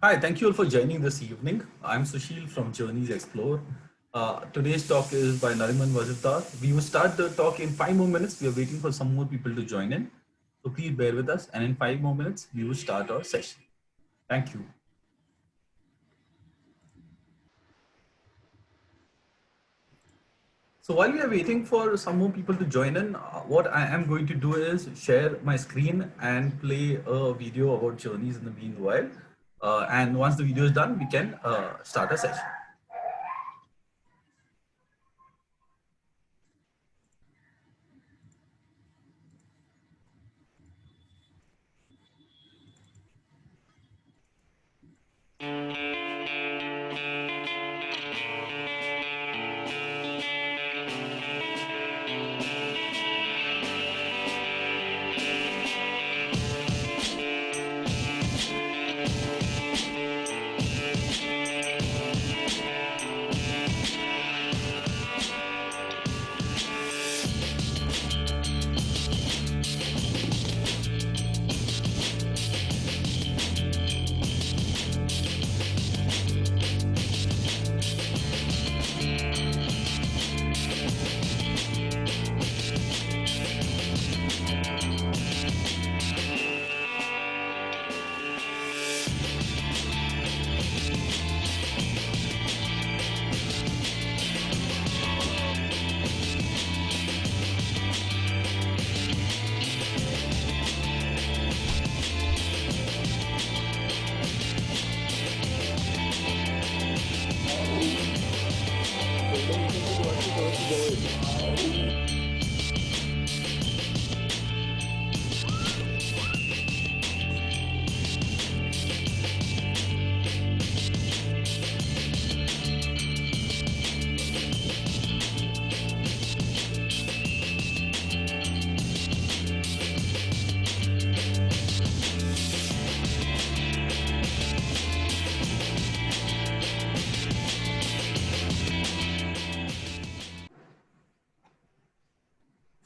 Hi, thank you all for joining this evening. I'm Sushil from Journeys Explore. Today's talk is by Nariman Vazifdar. We will start the talk in 5 more minutes. We are waiting for some more people to join in. So please bear with us. And in 5 more minutes, we will start our session. Thank you. So while we are waiting for some more people to join in, what I am going to do is share my screen and play a video about journeys in the meanwhile. And once the video is done, we can start a session.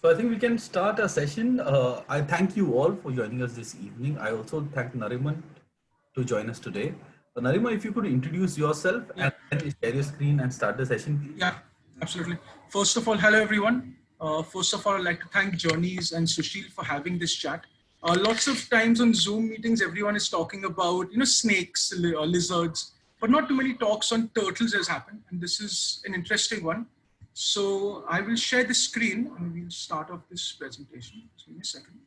So I think we can start a session. I thank you all for joining us this evening. I also thank Nariman to join us today. Nariman, if you could introduce yourself Yeah, and then share your screen and start the session, please. yeah, absolutely. First of all, hello everyone. First of all, I'd like to thank Journeys and Sushil for having this chat. Lots of times on Zoom meetings, everyone is talking about snakes, lizards, but not too many talks on turtles has happened, and this is an interesting one. So I will share the screen and we'll start off this presentation. Just give me a second.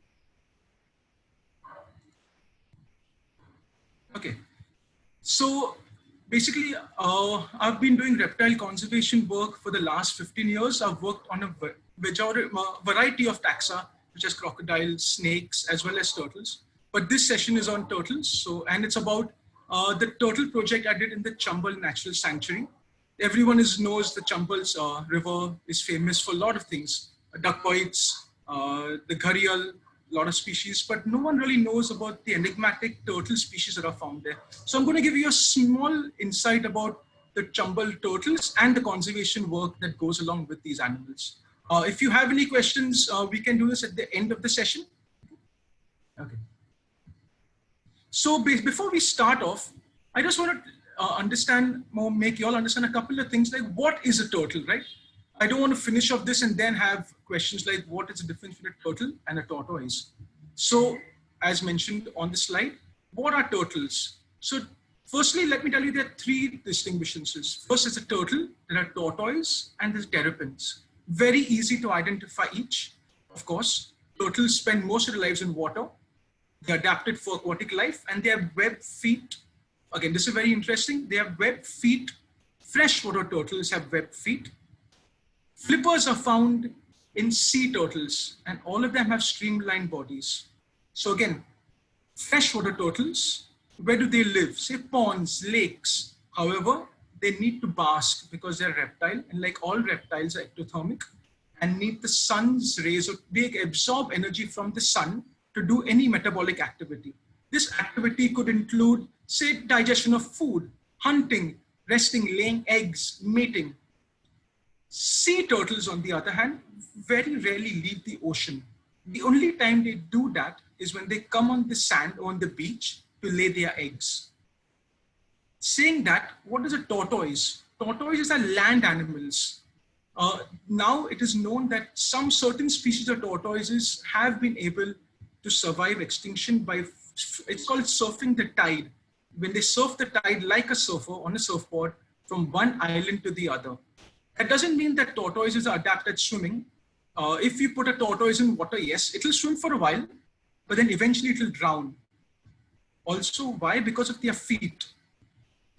Okay. So basically, I've been doing reptile conservation work for the last 15 years. I've worked on a variety of taxa, which is crocodiles, snakes, as well as turtles. But this session is on turtles. So, and it's about the turtle project I did in the Chambal Natural Sanctuary. Everyone knows the Chambal's river is famous for a lot of things, duckbites, the gharial, a lot of species, but no one really knows about the enigmatic turtle species that are found there. So I'm going to give you a small insight about the Chambal turtles and the conservation work that goes along with these animals. If you have any questions, we can do this at the end of the session. Okay. So before we start off, I just want to understand more, make you all understand a couple of things like what is a turtle, right? I don't want to finish off this and then have questions like what is the difference between a turtle and a tortoise? So as mentioned on the slide, what are turtles? So firstly, let me tell you there are three distinctions. First is a turtle, there are tortoise and there's terrapins. Very easy to identify each. Of course, turtles spend most of their lives in water. They're adapted for aquatic life and they have webbed feet. Again, this is very interesting. They have webbed feet. Freshwater turtles have webbed feet. Flippers are found in sea turtles and all of them have streamlined bodies. So again, freshwater turtles, where do they live? Say ponds, lakes. However, they need to bask because they're reptile and like all reptiles are ectothermic and need the sun's rays, or they absorb energy from the sun to do any metabolic activity. This activity could include, say, digestion of food, hunting, resting, laying eggs, mating. Sea turtles, on the other hand, very rarely leave the ocean. The only time they do that is when they come on the sand or on the beach to lay their eggs. Saying that, what is a tortoise? Tortoises are land animals. Now it is known that some certain species of tortoises have been able to survive extinction by, it's called surfing the tide. When they surf the tide like a surfer on a surfboard from one island to the other. That doesn't mean that tortoises are adapted at swimming. If you put a tortoise in water, yes, it will swim for a while, but then eventually it will drown. Also, why? Because of their feet.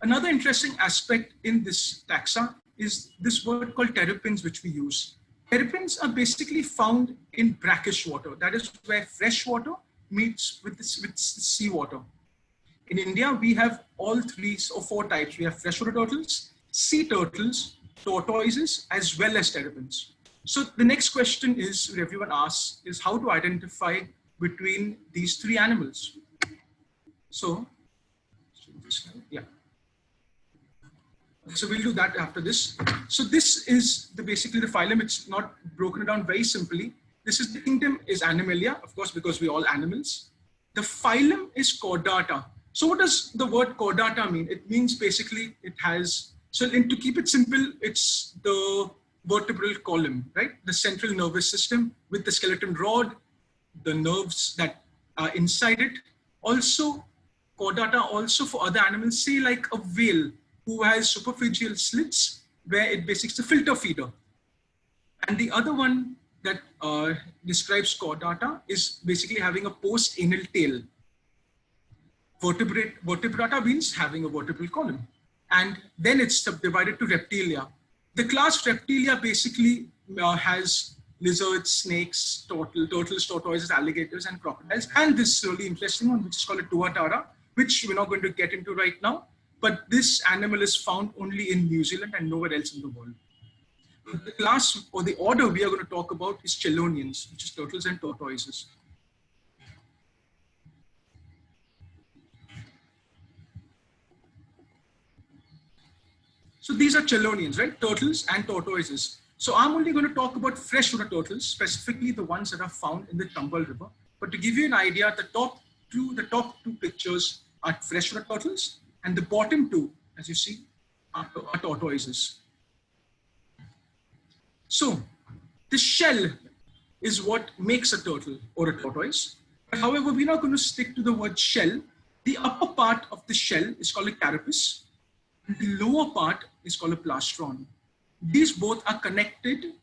Another interesting aspect in this taxa is this word called terrapins, which we use. Terrapins are basically found in brackish water. That is where fresh water meets with seawater. In India, we have all 3 or 4 types. We have freshwater turtles, sea turtles, tortoises, as well as terrapins. So the next question is, everyone asks, is how to identify between these 3 animals. So, yeah. So we'll do that after this. So this is basically the phylum. It's not broken down very simply. This is the kingdom is Animalia, of course, because we're all animals. The phylum is Chordata. So what does the word Chordata mean? It means basically it has, so to keep it simple, it's the vertebral column, right? The central nervous system with the skeleton rod, the nerves that are inside it. Also, Chordata also for other animals, say like a whale who has superphalangeal slits where it basically is a filter feeder. And the other one that describes Chordata is basically having a post-anal tail. Vertebrata means having a vertebral column. And then it's subdivided to Reptilia. The class Reptilia basically has lizards, snakes, turtles, tortoises, alligators, and crocodiles. And this really interesting one, which is called a tuatara, which we're not going to get into right now. But this animal is found only in New Zealand and nowhere else in the world. The class or the order we are going to talk about is chelonians, which is turtles and tortoises. So these are chelonians, right? Turtles and tortoises. So I'm only going to talk about freshwater turtles, specifically the ones that are found in the Chambal River. But to give you an idea, the top two pictures are freshwater turtles, and the bottom 2, as you see, are tortoises. So the shell is what makes a turtle or a tortoise. But however, we're not going to stick to the word shell. The upper part of the shell is called a carapace, and the lower part is called a plastron. These both are connected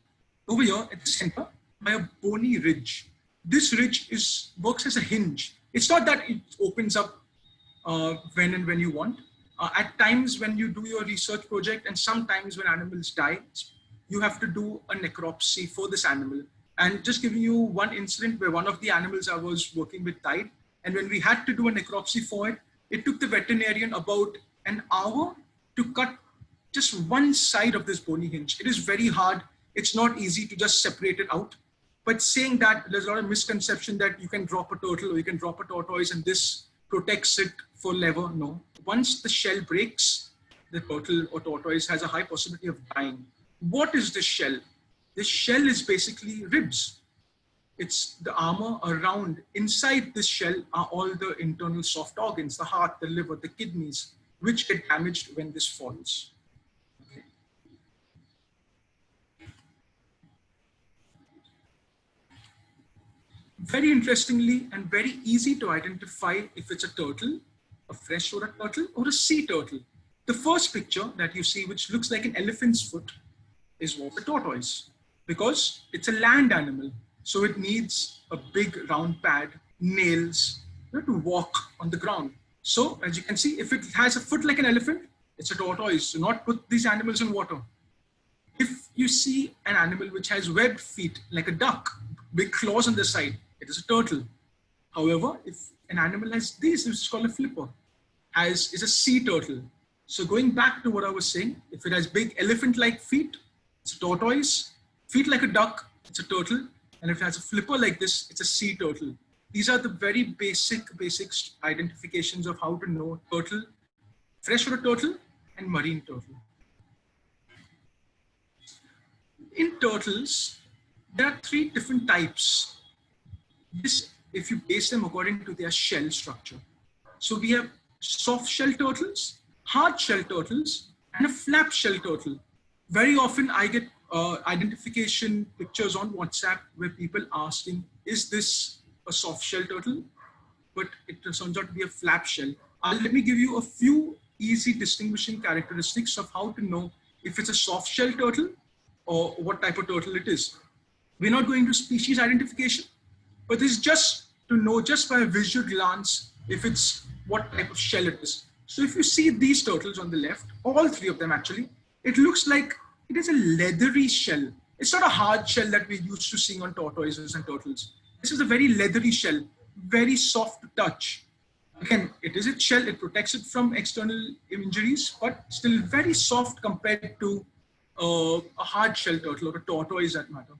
over here at the center by a bony ridge. This ridge works as a hinge. It's not that it opens up when and when you want. At times when you do your research project and sometimes when animals die, you have to do a necropsy for this animal. And just giving you one incident where one of the animals I was working with died. And when we had to do a necropsy for it, it took the veterinarian about an hour to cut just one side of this bony hinge. It is very hard. It's not easy to just separate it out. But saying that, there's a lot of misconception that you can drop a turtle or you can drop a tortoise and this protects it forever. No. Once the shell breaks, the turtle or tortoise has a high possibility of dying. What is this shell? This shell is basically ribs. It's the armor around. Inside this shell are all the internal soft organs, the heart, the liver, the kidneys, which get damaged when this falls. Okay. Very interestingly and very easy to identify if it's a turtle, a freshwater turtle, or a sea turtle. The first picture that you see, which looks like an elephant's foot, is what a tortoise, because it's a land animal. So it needs a big round pad, nails, to walk on the ground. So as you can see, if it has a foot like an elephant, it's a tortoise. Do not put these animals in water. If you see an animal which has webbed feet like a duck, big claws on the side, it is a turtle. However, if an animal has these, which is called a flipper, is a sea turtle. So going back to what I was saying, if it has big elephant-like feet, it's a tortoise. Feet like a duck, it's a turtle. And if it has a flipper like this, it's a sea turtle. These are the very basic identifications of how to know turtle, freshwater turtle, and marine turtle. In turtles, there are 3 different types. This, if you base them according to their shell structure. So we have soft shell turtles, hard shell turtles, and a flap shell turtle. Very often I get identification pictures on WhatsApp where people asking, is this a soft shell turtle? But it turns out to be a flap shell. Let me give you a few easy distinguishing characteristics of how to know if it's a soft shell turtle or what type of turtle it is. We're not going to species identification, but this is just to know just by a visual glance if it's what type of shell it is. So if you see these turtles on the left, all three of them actually, it looks like it is a leathery shell. It's not a hard shell that we're used to seeing on tortoises and turtles. This is a very leathery shell, very soft to touch. Again, it is a shell, it protects it from external injuries, but still very soft compared to a hard shell turtle or a tortoise that matter.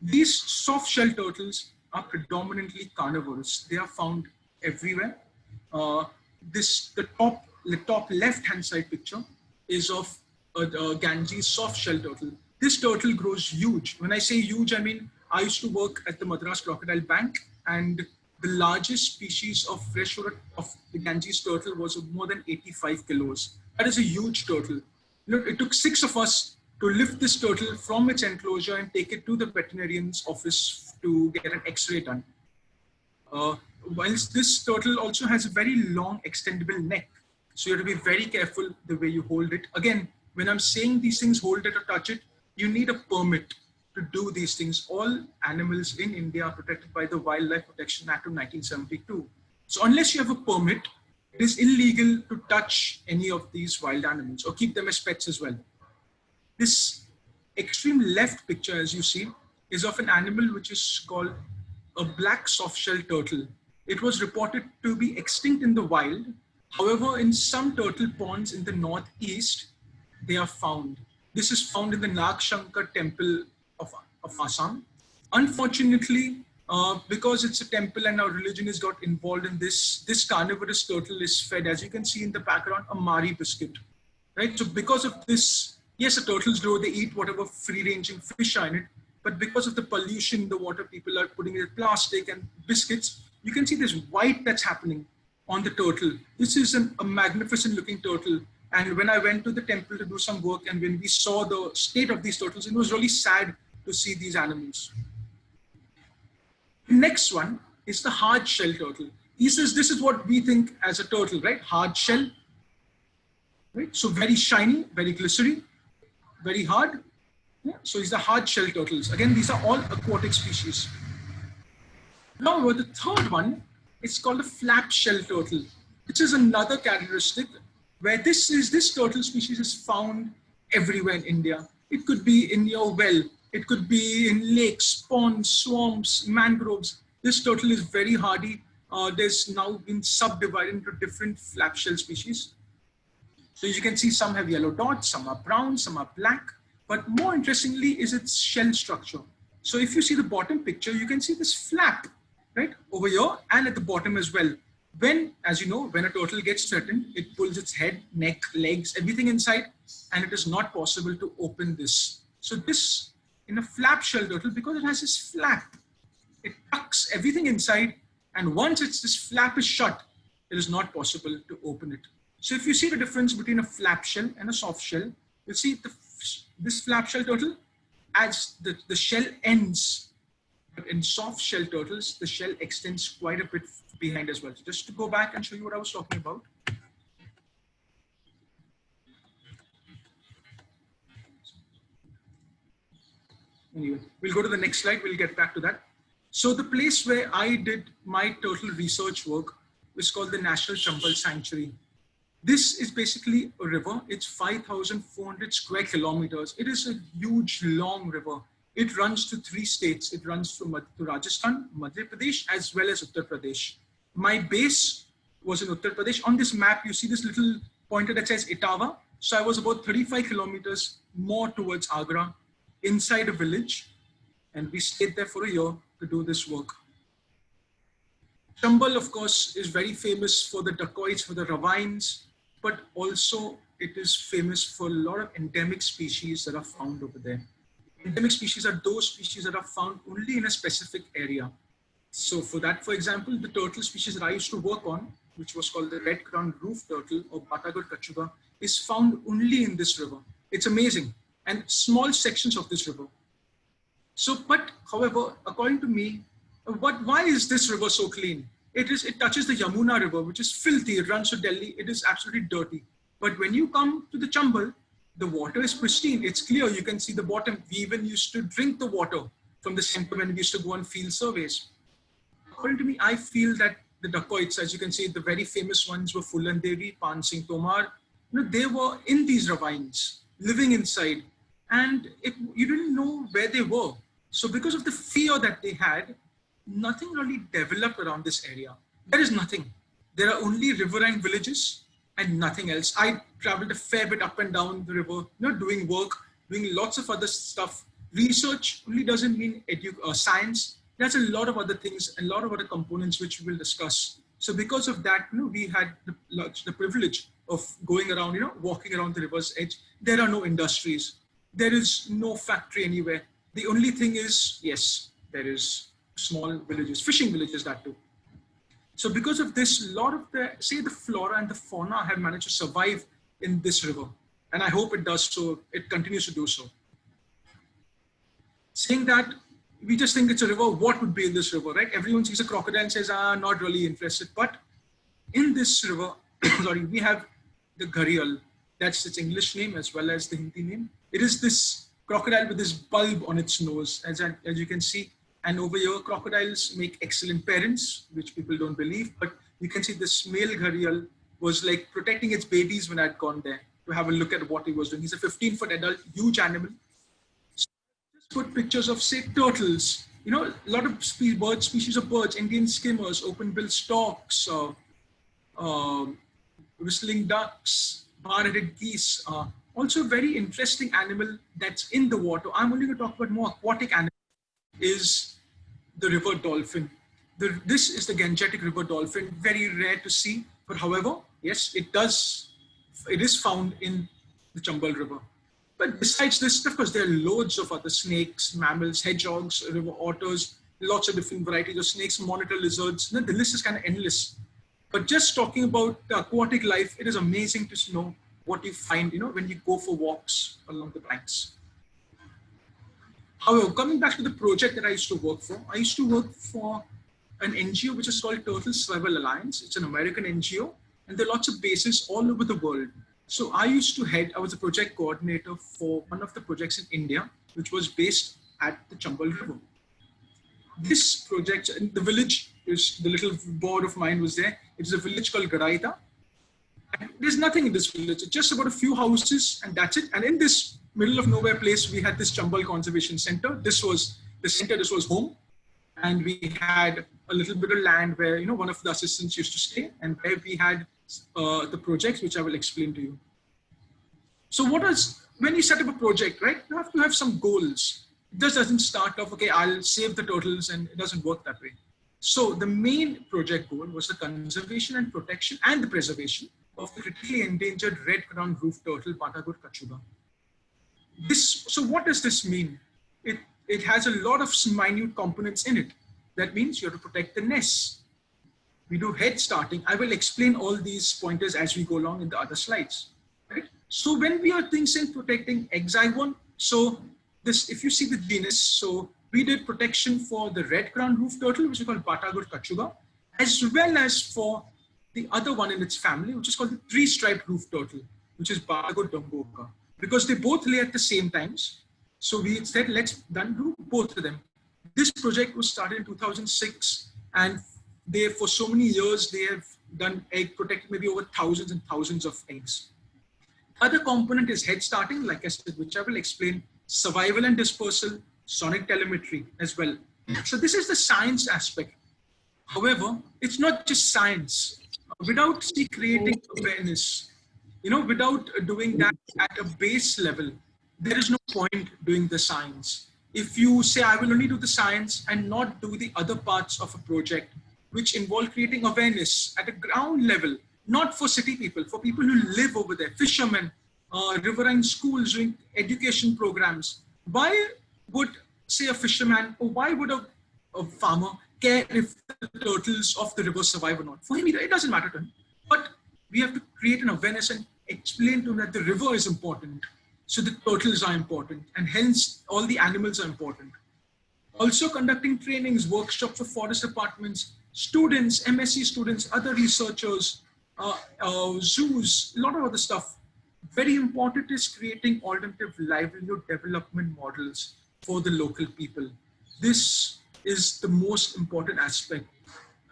These soft shell turtles are predominantly carnivorous. They are found everywhere. The top left-hand side picture is of a Ganges soft shell turtle. This turtle grows huge. When I say huge, I mean, I used to work at the Madras Crocodile Bank, and the largest species of freshwater of the Ganges turtle was more than 85 kilos. That is a huge turtle. Look, it took 6 of us to lift this turtle from its enclosure and take it to the veterinarian's office to get an X-ray done. Whilst this turtle also has a very long extendable neck, so you have to be very careful the way you hold it. Again, when I'm saying these things, hold it or touch it, you need a permit to do these things. All animals in India are protected by the Wildlife Protection Act of 1972. So unless you have a permit, it is illegal to touch any of these wild animals or keep them as pets as well. This extreme left picture, as you see, is of an animal which is called a black soft-shell turtle. It was reported to be extinct in the wild. However, in some turtle ponds in the northeast, they are found. This is found in the Nag Shankar temple of Assam. Unfortunately, because it's a temple and our religion has got involved in this, this carnivorous turtle is fed, as you can see in the background, a Mari biscuit. Right? So because of this, yes, the turtles grow, they eat whatever free-ranging fish are in it, but because of the pollution in the water, people are putting in plastic and biscuits. You can see this white that's happening on the turtle. This is a magnificent looking turtle. And when I went to the temple to do some work, and when we saw the state of these turtles, it was really sad to see these animals. The next one is the hard shell turtle. He says this is what we think as a turtle, right? Hard shell, right? So very shiny, very glistery, very hard. Yeah. So these are hard shell turtles. Again, these are all aquatic species. Now, the third one is called a flap shell turtle, which is another characteristic where this turtle species is found everywhere in India. It could be in your well, it could be in lakes, ponds, swamps, mangroves. This turtle is very hardy. There's now been subdivided into different flap shell species. So as you can see, some have yellow dots, some are brown, some are black. But more interestingly is its shell structure. So if you see the bottom picture, you can see this flap, right, over here and at the bottom as well. When, as you know, when a turtle gets threatened, it pulls its head, neck, legs, everything inside, and it is not possible to open this. So this, in a flap shell turtle, because it has this flap, it tucks everything inside, and once this flap is shut, it is not possible to open it. So if you see the difference between a flap shell and a soft shell, you'll see this flap shell turtle, as the shell ends. But in soft shell turtles, the shell extends quite a bit behind as well. So just to go back and show you what I was talking about. Anyway, we'll go to the next slide. We'll get back to that. So the place where I did my turtle research work is called the National Chambal Sanctuary. This is basically a river. It's 5,400 square kilometers. It is a huge, long river. It runs to 3 states. It runs to Rajasthan, Madhya Pradesh, as well as Uttar Pradesh. My base was in Uttar Pradesh. On this map, you see this little pointer that says Etawah. So I was about 35 kilometers more towards Agra, inside a village. And we stayed there for a year to do this work. Chambal, of course, is very famous for the dacoits, for the ravines, but also it is famous for a lot of endemic species that are found over there. Endemic species are those species that are found only in a specific area. So for that, for example, the turtle species that I used to work on, which was called the red-crowned roof turtle or Batagur kachuga, is found only in this river. It's amazing. And small sections of this river. So, but however, according to me, why is this river so clean? It touches the Yamuna river, which is filthy. It runs to Delhi. It is absolutely dirty. But when you come to the Chambal, the water is pristine. It's clear. You can see the bottom. We even used to drink the water from the center when we used to go on field surveys. According to me, I feel that the dacoits, as you can see, the very famous ones were Fulan Devi, Pan Singh Tomar. They were in these ravines, living inside, and you didn't know where they were. So because of the fear that they had, nothing really developed around this area. There is nothing. There are only riverine villages and nothing else. I traveled a fair bit up and down the river, doing work, doing lots of other stuff. Research only doesn't mean science. There's a lot of other things, a lot of other components which we will discuss. So because of that, we had the privilege of going around, walking around the river's edge. There are no industries. There is no factory anywhere. The only thing is, yes, there is small villages, fishing villages, that too. So because of this, a lot of the flora and the fauna have managed to survive in this river. And I hope it does so, it continues to do so. Saying that, we just think it's a river, what would be in this river, right? Everyone sees a crocodile and says, not really interested. But in this river, sorry, we have the gharial. That's its English name as well as the Hindi name. It is this crocodile with this bulb on its nose, as you can see. And over here, crocodiles make excellent parents, which people don't believe. But you can see this male gharial was like protecting its babies when I'd gone there to have a look at what he was doing. He's a 15-foot adult, huge animal. So just put pictures of, say, turtles. A lot of species of birds, Indian skimmers, open-billed storks, whistling ducks, bar-headed geese. Also, a very interesting animal that's in the water. I'm only going to talk about more aquatic animals. Is the river dolphin. This is the Gangetic river dolphin, very rare to see. But however, yes, it is found in the Chambal river. But besides this, of course, there are loads of other snakes, mammals, hedgehogs, river otters, lots of different varieties of snakes, monitor lizards. The list is kind of endless. But just talking about the aquatic life, it is amazing to know what you find, when you go for walks along the banks. However, coming back to the project that I used to work for, I used to work for an NGO which is called Turtle Survival Alliance. It's an American NGO, and there are lots of bases all over the world. So I was a project coordinator for one of the projects in India, which was based at the Chambal River. This project, the village, the little board of mine was there. It's a village called Garaita. And there's nothing in this village. It's just about a few houses, and that's it. And in this middle of nowhere place, we had this Chambal Conservation Center. This was the center, this was home. And we had a little bit of land where, one of the assistants used to stay, and where we had the projects, which I will explain to you. So when you set up a project, right, you have to have some goals. It just doesn't start off, okay, I'll save the turtles, and it doesn't work that way. So the main project goal was the conservation and protection and the preservation of the critically endangered red-crowned roof turtle, Batagur kachuga. So what does this mean? It has a lot of minute components in it. That means you have to protect the nests. We do head starting. I will explain all these pointers as we go along in the other slides. Right? So when we are saying protecting hexagon, so this, if you see the genus, so we did protection for the red-crowned roof turtle, which is called Batagur kachuga, as well as for the other one in its family, which is called the three-striped roof turtle, which is Batagur domboka, because they both lay at the same times. So we said, let's do both of them. This project was started in 2006, and for so many years, they have done protected maybe over thousands and thousands of eggs. Other component is head starting, like I said, which I will explain, survival and dispersal, sonic telemetry as well. So this is the science aspect. However, it's not just science. Without creating awareness, without doing that at a base level, there is no point doing the science. If you say, I will only do the science and not do the other parts of a project, which involve creating awareness at a ground level, not for city people, for people who live over there, fishermen, riverine schools doing education programs. Why would, say, a fisherman, or why would a farmer care if the turtles of the river survive or not? For him, it doesn't matter to him. But we have to create an awareness and explain to him that the river is important. So the turtles are important, and hence all the animals are important. Also conducting trainings, workshops for forest departments, students, MSc students, other researchers, zoos, a lot of other stuff. Very important is creating alternative livelihood development models for the local people. This is the most important aspect.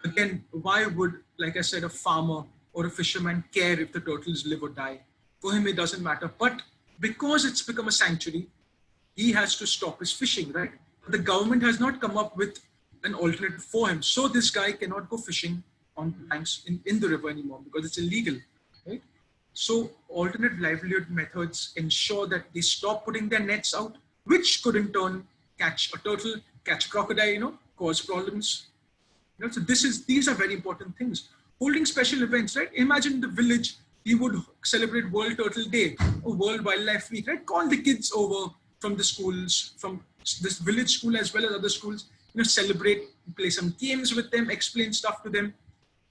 Again, why would, like I said, a farmer or a fisherman care if the turtles live or die? For him, it doesn't matter. But because it's become a sanctuary, he has to stop his fishing, right? The government has not come up with an alternative for him. So this guy cannot go fishing on banks in the river anymore because it's illegal, right? So alternate livelihood methods ensure that they stop putting their nets out, which could in turn catch a turtle, catch a crocodile, cause problems. So these are very important things. Holding special events, right? Imagine the village, we would celebrate World Turtle Day or World Wildlife Week, right? Call the kids over from the schools, from this village school as well as other schools, celebrate, play some games with them, explain stuff to them.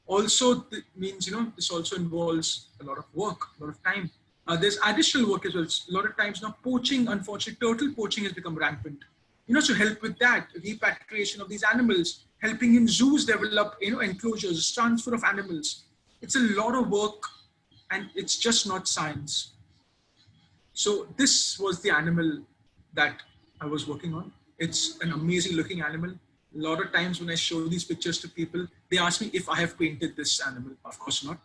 Also means, this also involves a lot of work, a lot of time. There's additional work as well. A lot of times now poaching, unfortunately, turtle poaching has become rampant. To help with that, repatriation of these animals, helping in zoos develop, enclosures, transfer of animals. It's a lot of work and it's just not science. So this was the animal that I was working on. It's an amazing looking animal. A lot of times when I show these pictures to people, they ask me if I have painted this animal. Of course not.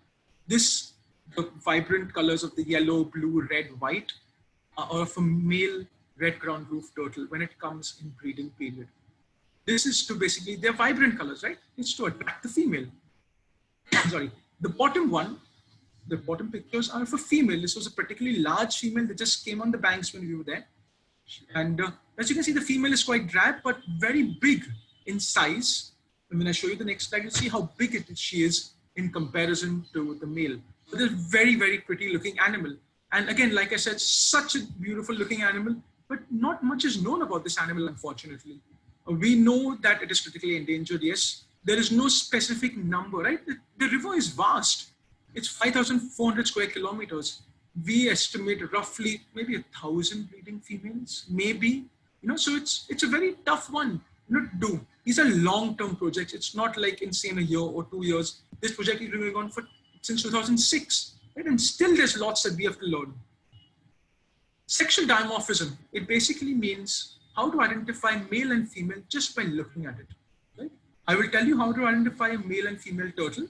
The vibrant colors of the yellow, blue, red, white are of a male red ground roof turtle when it comes in breeding period. This is to basically, they're vibrant colors, right? It's to attract the female. Sorry, the bottom pictures are of a female. This was a particularly large female that just came on the banks when we were there. And as you can see, the female is quite drab, but very big in size. And when I show you the next slide, you'll see how big she is in comparison to the male. So they're very, very pretty looking animal. And again, like I said, such a beautiful looking animal, but not much is known about this animal, unfortunately. We know that it is critically endangered, yes. There is no specific number, right? The river is vast. It's 5,400 square kilometers. We estimate roughly maybe 1,000 breeding females, maybe, so it's a very tough one to do. These are long-term projects. It's not like in, say, a year or 2 years. This project has been going on since 2006, right? And still there's lots that we have to learn. Sexual dimorphism, it basically means how to identify male and female just by looking at it, right? I will tell you how to identify a male and female turtle.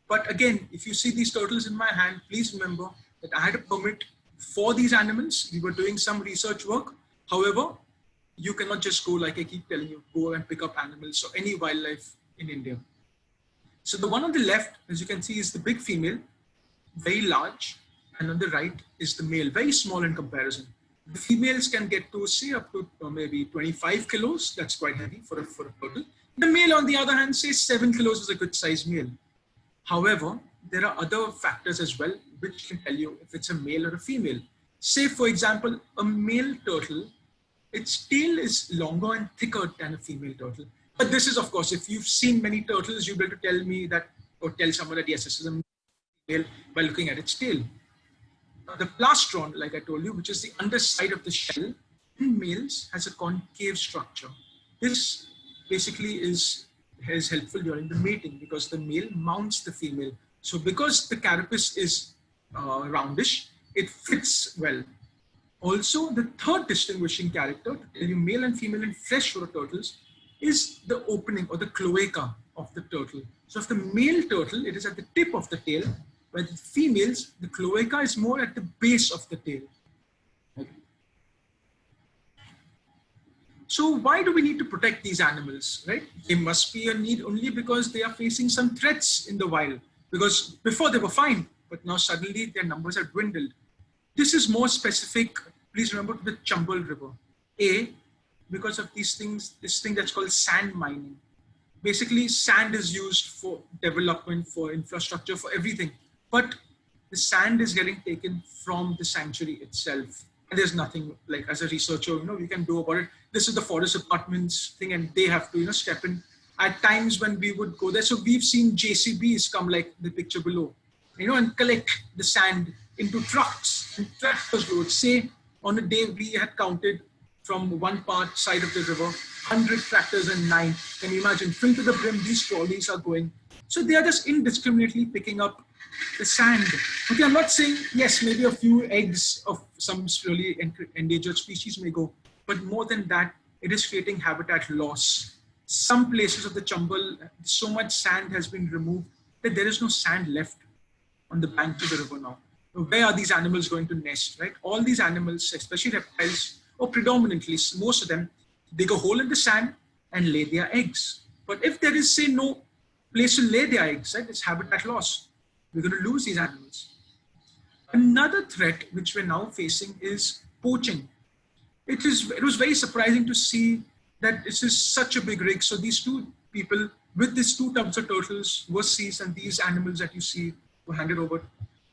But again, if you see these turtles in my hand, please remember that I had a permit for these animals. We were doing some research work. However, you cannot just go, like I keep telling you, go and pick up animals or any wildlife in India. So the one on the left, as you can see, is the big female, very large. And on the right is the male, very small in comparison. The females can get to, say, up to maybe 25 kilos. That's quite heavy for a turtle. The male, on the other hand, say 7 kilos is a good size male. However, there are other factors as well, which can tell you if it's a male or a female. Say, for example, a male turtle, its tail is longer and thicker than a female turtle. But this is, of course, if you've seen many turtles, you'll be able to tell me that, or tell someone that, yes, this is a male by looking at its tail. The plastron, like I told you, which is the underside of the shell, in males has a concave structure. This basically is helpful during the mating because the male mounts the female. So because the carapace is roundish, it fits well. Also, the third distinguishing character, to tell you male and female in freshwater turtles, is the opening or the cloaca of the turtle. So if the male turtle, it is at the tip of the tail, where the females, the cloaca is more at the base of the tail. Okay. So why do we need to protect these animals, right? There must be a need only because they are facing some threats in the wild. Because before they were fine, but now suddenly their numbers have dwindled. This is more specific, please remember, to the Chambal River. Because of these things, this thing that's called sand mining. Basically, sand is used for development, for infrastructure, for everything. But the sand is getting taken from the sanctuary itself. And there's nothing, like as a researcher, we can do about it. This is the forest department's thing and they have to, step in. At times when we would go there, so we've seen JCBs come like the picture below, and collect the sand into trucks and tractors loads. Say on a day we had counted from one part side of the river, 100 tractors and 9. Can you imagine? Filled to the brim, these trolleys are going. So they are just indiscriminately picking up the sand. Okay, I'm not saying, yes, maybe a few eggs of some slowly endangered species may go, but more than that, it is creating habitat loss. Some places of the Chambal, so much sand has been removed that there is no sand left on the bank of the river now. Where are these animals going to nest, right? All these animals, especially reptiles, or predominantly, most of them, dig a hole in the sand and lay their eggs. But if there is, say, no place to lay their eggs, right, it's habitat loss. We're going to lose these animals. Another threat which we're now facing is poaching. It was very surprising to see that this is such a big rig. So these two people with these 2 tubs of turtles were seized, and these animals that you see were handed over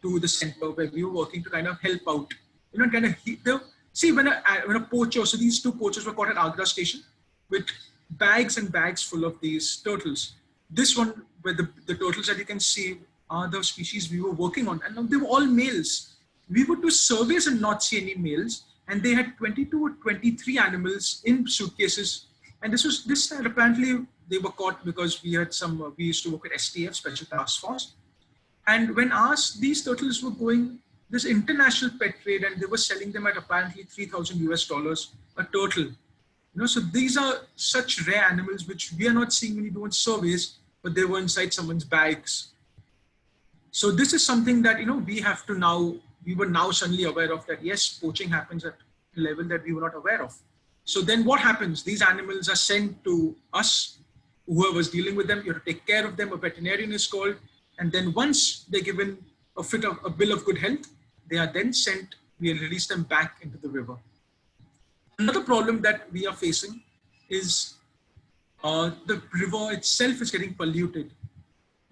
to the center where we were working to kind of help out. You know, kind of see when a poacher, so these 2 poachers were caught at Agra station with bags and bags full of these turtles. This one, where the turtles that you can see are the species we were working on, and they were all males. We would do surveys and not see any males, and they had 22 or 23 animals in suitcases. And this apparently they were caught because we used to work with STF, Special Task Force. And when asked, these turtles were going this international pet trade, and they were selling them at apparently $3,000 a turtle. You know, so these are such rare animals which we are not seeing when you do surveys, but they were inside someone's bags. So this is something that, you know, we were now suddenly aware of, that yes, poaching happens at a level that we were not aware of. So then what happens? These animals are sent to us, whoever's dealing with them. You have to take care of them. A veterinarian is called. And then once they're given a bill of good health, they are then sent, we release them back into the river. Another problem that we are facing is the river itself is getting polluted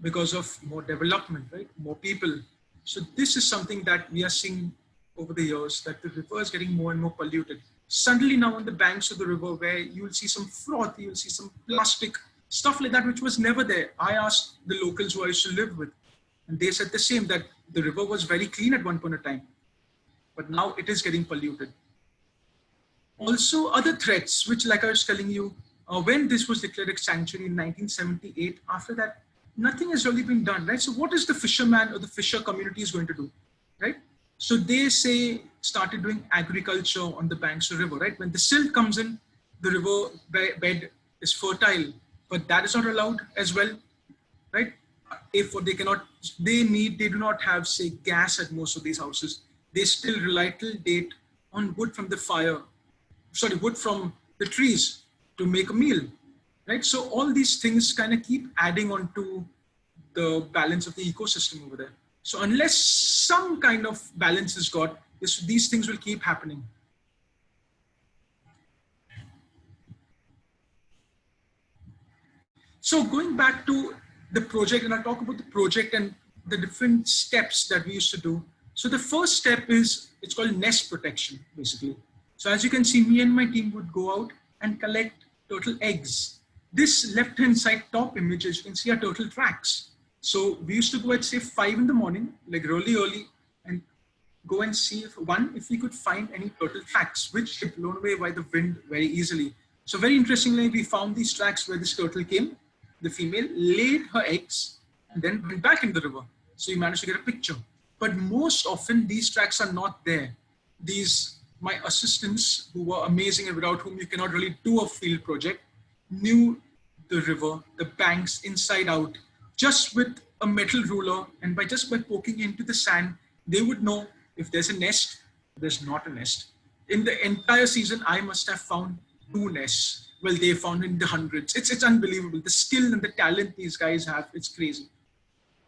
because of more development, right? More people. So this is something that we are seeing over the years, that the river is getting more and more polluted. Suddenly now on the banks of the river, where you will see some froth, you will see some plastic, stuff like that, which was never there. I asked the locals who I used to live with, and they said the same, that the river was very clean at one point in time, but now it is getting polluted. Also, other threats, which, like I was telling you, when this was declared a sanctuary in 1978, after that, nothing has really been done, right? So what is the fisherman or the fisher community is going to do, right? So they started doing agriculture on the banks of the river, right? When the silt comes in, the river bed is fertile, but that is not allowed as well, right? If they do not have, say, gas at most of these houses. They still rely till date on wood from the trees to make a meal, right? So all these things kind of keep adding on to the balance of the ecosystem over there. So unless some kind of balance is got, these things will keep happening. So going back to the project, and I'll talk about the project and the different steps that we used to do. So the first step is, it's called nest protection, basically. So as you can see, me and my team would go out and collect turtle eggs. This left-hand side top image, as you can see, are turtle tracks. So we used to go at, say, 5 in the morning, like really early, and go and see if we could find any turtle tracks, which get blown away by the wind very easily. So very interestingly, we found these tracks where this turtle came, the female laid her eggs, and then went back in the river. So you managed to get a picture. But most often these tracks are not there. My assistants, who were amazing and without whom you cannot really do a field project, knew the river, the banks inside out, just with a metal ruler, and by poking into the sand, they would know if there's a nest, there's not a nest. In the entire season, I must have found 2 nests. Well, they found in the hundreds. It's unbelievable. The skill and the talent these guys have, it's crazy.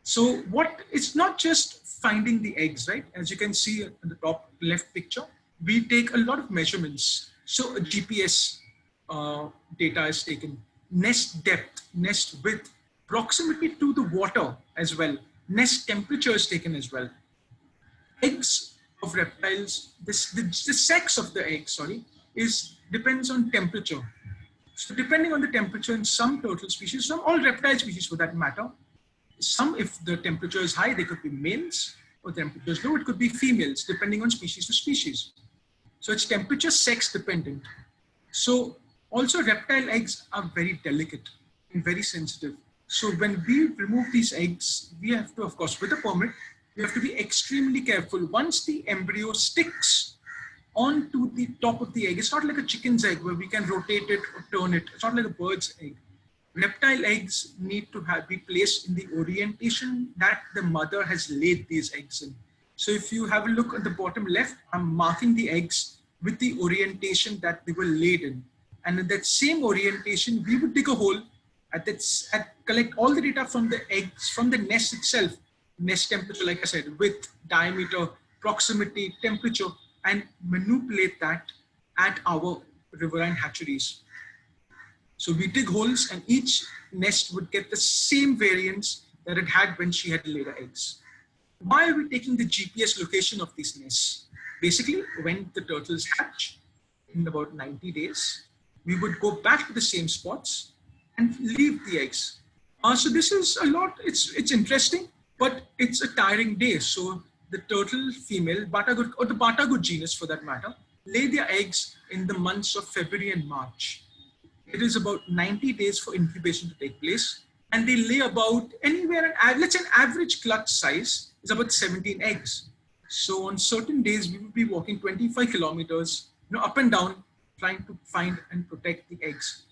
So it's not just finding the eggs, right? As you can see in the top left picture, we take a lot of measurements. So a GPS data is taken, nest depth, nest width, proximity to the water as well, nest temperature is taken as well. Eggs of reptiles, the sex of the egg, depends on temperature. So depending on the temperature in some turtle species, all reptile species for that matter, if the temperature is high, they could be males. or temperature is low, it could be females, depending on species to species. So it's temperature sex dependent. So also reptile eggs are very delicate and very sensitive. So when we remove these eggs, we have to, of course, with a permit, we have to be extremely careful. Once the embryo sticks onto the top of the egg, it's not like a chicken's egg where we can rotate it or turn it. It's not like a bird's egg. Reptile eggs need to be placed in the orientation that the mother has laid these eggs in. So if you have a look at the bottom left, I'm marking the eggs with the orientation that they were laid in. And in that same orientation, we would dig a hole collect all the data from the eggs, from the nest itself, nest temperature, like I said, width, diameter, proximity, temperature, and manipulate that at our riverine hatcheries. So we dig holes and each nest would get the same variance that it had when she had laid her eggs. Why are we taking the GPS location of these nests? Basically, when the turtles hatch in about 90 days, we would go back to the same spots and leave the eggs. So this is a lot, it's interesting, but it's a tiring day. So the turtle female, Batagut, or the Batagut genus for that matter, lay their eggs in the months of February and March. It is about 90 days for incubation to take place. And they lay about anywhere, let's say an average clutch size is about 17 eggs. So on certain days, we would be walking 25 kilometers, up and down, trying to find and protect the eggs.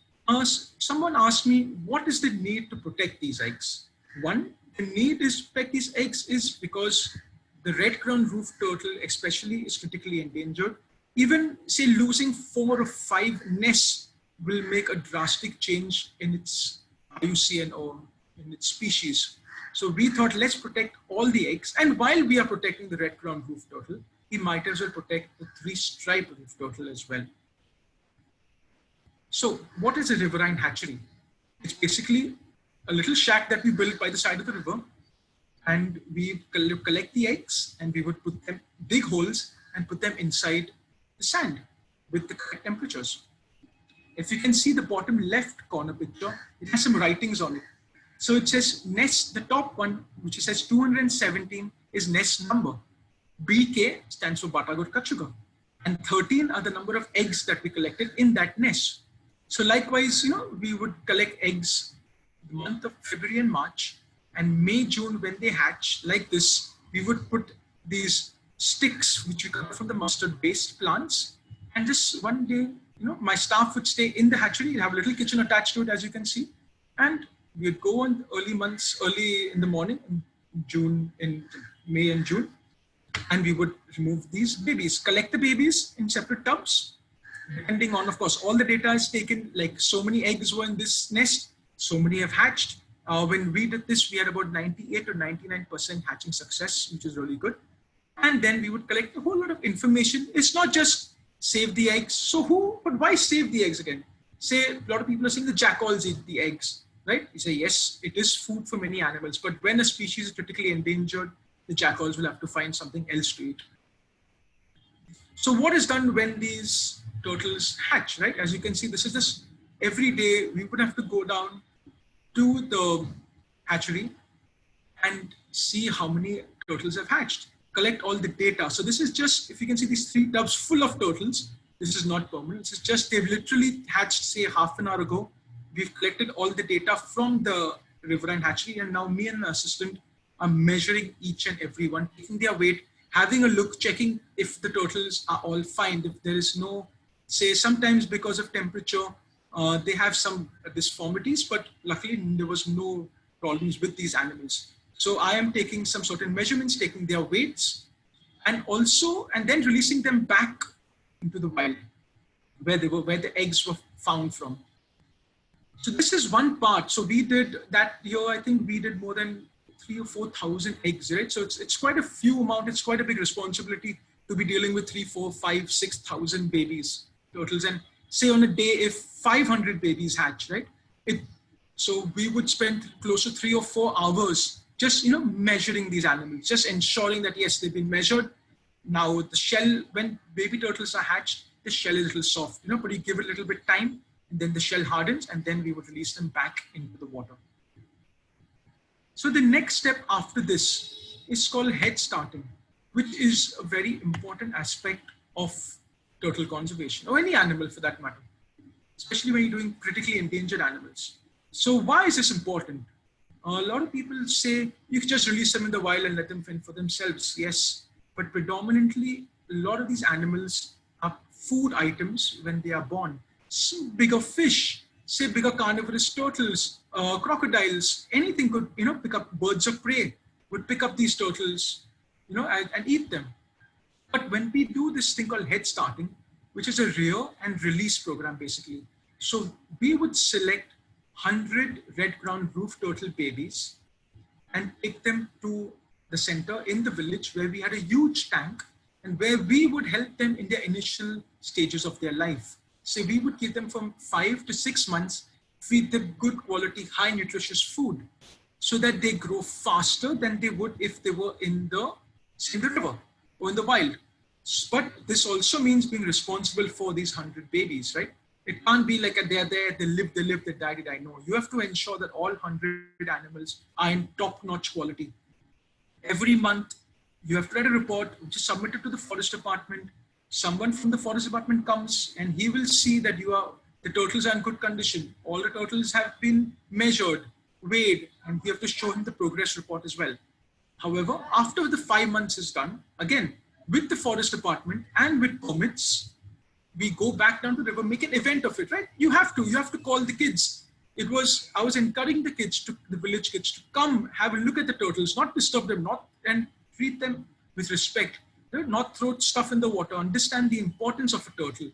Someone asked me, what is the need to protect these eggs? One, the need is to protect these eggs is because the red-crowned roof turtle especially is critically endangered. Even say losing 4 or 5 nests will make a drastic change in its IUCN or in its species. So we thought, let's protect all the eggs. And while we are protecting the red-crowned roof turtle, we might as well protect the 3-striped roof turtle as well. So what is a riverine hatchery? It's basically a little shack that we built by the side of the river, and we collect the eggs and we would put them, dig holes and put them inside the sand with the correct temperatures. If you can see the bottom left corner picture, it has some writings on it. So it says nest, the top one, which says 217 is nest number. BK stands for Batagut Kachuga. And 13 are the number of eggs that we collected in that nest. So likewise, we would collect eggs the month of February and March, and May, June, when they hatch like this, we would put these sticks, which we got from the mustard-based plants. And just one day, my staff would stay in the hatchery, have a little kitchen attached to it, as you can see. And we'd go in early in the morning, in May and June, and we would remove these babies, collect the babies in separate tubs. Depending on, of course, all the data is taken, like so many eggs were in this nest, so many have hatched. When we did this, we had about 98 or 99% hatching success, which is really good. And then we would collect a whole lot of information. It's not just save the eggs. So but why save the eggs again? Say, a lot of people are saying the jackals eat the eggs, right? You say, yes, it is food for many animals, but when a species is critically endangered, the jackals will have to find something else to eat. So what is done when these turtles hatch, right? As you can see, this is just every day we would have to go down to the hatchery and see how many turtles have hatched, collect all the data. So this is just, if you can see these 3 tubs full of turtles, this is not permanent. This is just, they've literally hatched, say, half an hour ago. We've collected all the data from the riverine hatchery, and now me and my assistant are measuring each and every one, taking their weight, having a look, checking if the turtles are all fine, if there is no, say, sometimes because of temperature, they have some deformities, but luckily there was no problems with these animals. So I am taking some certain measurements, taking their weights, and then releasing them back into the wild, where the eggs were found from. So this is one part. So we did that year, I think we did more than 3,000 or 4,000 eggs, right? So it's quite a few amount. It's quite a big responsibility to be dealing with 3, 4, 5, 6,000 babies, turtles. And say on a day, if 500 babies hatch, right? So we would spend close to 3 or 4 hours just, measuring these animals, just ensuring that, yes, they've been measured. Now the shell, when baby turtles are hatched, the shell is a little soft, but you give it a little bit time, and then the shell hardens, and then we would release them back into the water. So the next step after this is called head starting, which is a very important aspect of turtle conservation, or any animal for that matter, especially when you're doing critically endangered animals. So why is this important? A lot of people say you can just release them in the wild and let them fend for themselves. Yes, but predominantly a lot of these animals are food items when they are born. Some bigger fish, say bigger carnivorous turtles, crocodiles, anything could, pick up. Birds of prey would pick up these turtles, and eat them. But when we do this thing called head starting, which is a rear and release program basically, so we would select 100 red-crowned roof turtle babies and take them to the center in the village where we had a huge tank and where we would help them in their initial stages of their life. So we would give them from 5 to 6 months, feed them good quality, high nutritious food so that they grow faster than they would if they were in the river or in the wild. But this also means being responsible for these 100 babies, right? It can't be like they're there, they live, they die, they die. No, you have to ensure that all 100 animals are in top-notch quality. Every month, you have to write a report, which is submitted to the forest department. Someone from the forest department comes and he will see that the turtles are in good condition. All the turtles have been measured, weighed, and you have to show him the progress report as well. However, after the 5 months is done, again, with the forest department and with permits, we go back down to the river, make an event of it, right? You have to call the kids. I was encouraging the village kids to come, have a look at the turtles, not disturb them, and treat them with respect, not throw stuff in the water, understand the importance of a turtle,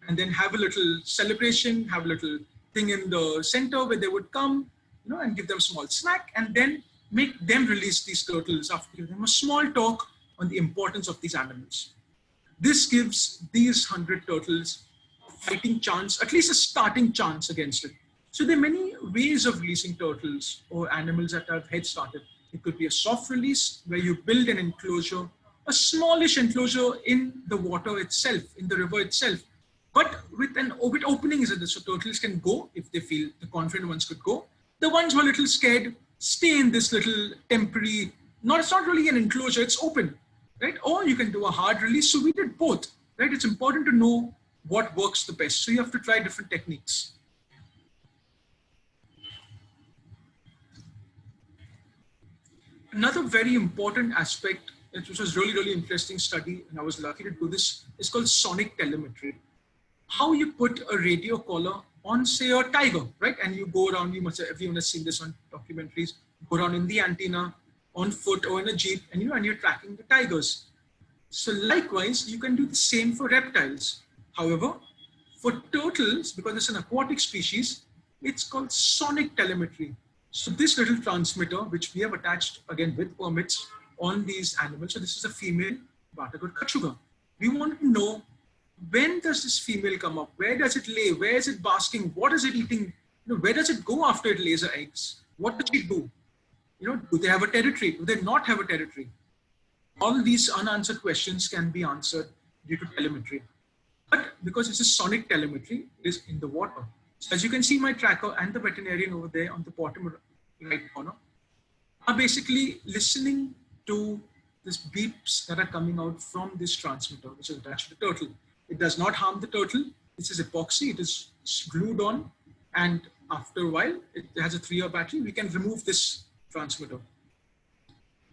and then have a little celebration, have a little thing in the center where they would come, and give them a small snack, and then make them release these turtles after giving them a small talk on the importance of these animals. This gives these 100 turtles a fighting chance, at least a starting chance against it. So there are many ways of releasing turtles or animals that have head started. It could be a soft release where you build an enclosure, a smallish enclosure in the water itself, in the river itself, but with openings in it, so turtles can go if they feel the confident ones could go. The ones who are a little scared stay in this little temporary, it's not really an enclosure, it's open. Right? Or you can do a hard release. So we did both, right? It's important to know what works the best. So you have to try different techniques. Another very important aspect, which was really, really interesting study, and I was lucky to do this, is called sonic telemetry. How you put a radio collar on, say, a tiger, right? And you go around, everyone has seen this on documentaries, go around in the antenna, on foot or in a jeep, and you're tracking the tigers. So likewise, you can do the same for reptiles. However, for turtles, because it's an aquatic species, it's called sonic telemetry. So this little transmitter, which we have attached again with permits on these animals. So this is a female Bartagood Kachuga. We want to know, when does this female come up? Where does it lay? Where is it basking? What is it eating? Where does it go after it lays her eggs? What does it do? Do they have a territory? Do they not have a territory? All these unanswered questions can be answered due to telemetry. But because it's a sonic telemetry, it is in the water. So as you can see, my tracker and the veterinarian over there on the bottom right corner are basically listening to these beeps that are coming out from this transmitter, which is attached to the turtle. It does not harm the turtle. This is epoxy. It is glued on. And after a while, it has a 3-year battery. We can remove this transmitter.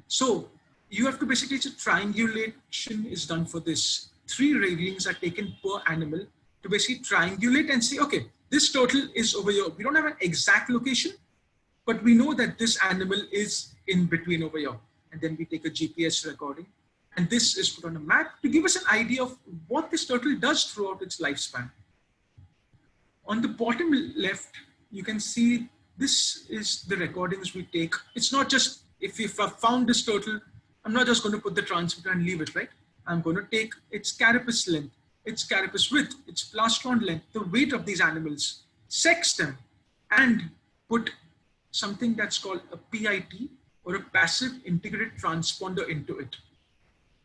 So you have to basically, triangulation is done for this. 3 readings are taken per animal to basically triangulate and say, okay, this turtle is over here. We don't have an exact location, but we know that this animal is in between over here. And then we take a GPS recording. And this is put on a map to give us an idea of what this turtle does throughout its lifespan. On the bottom left, you can see this is the recordings we take. It's not just, if I found this turtle, I'm not just going to put the transmitter and leave it, right? I'm going to take its carapace length, its carapace width, its plastron length, the weight of these animals, sex them, and put something that's called a PIT, or a passive integrated transponder, into it.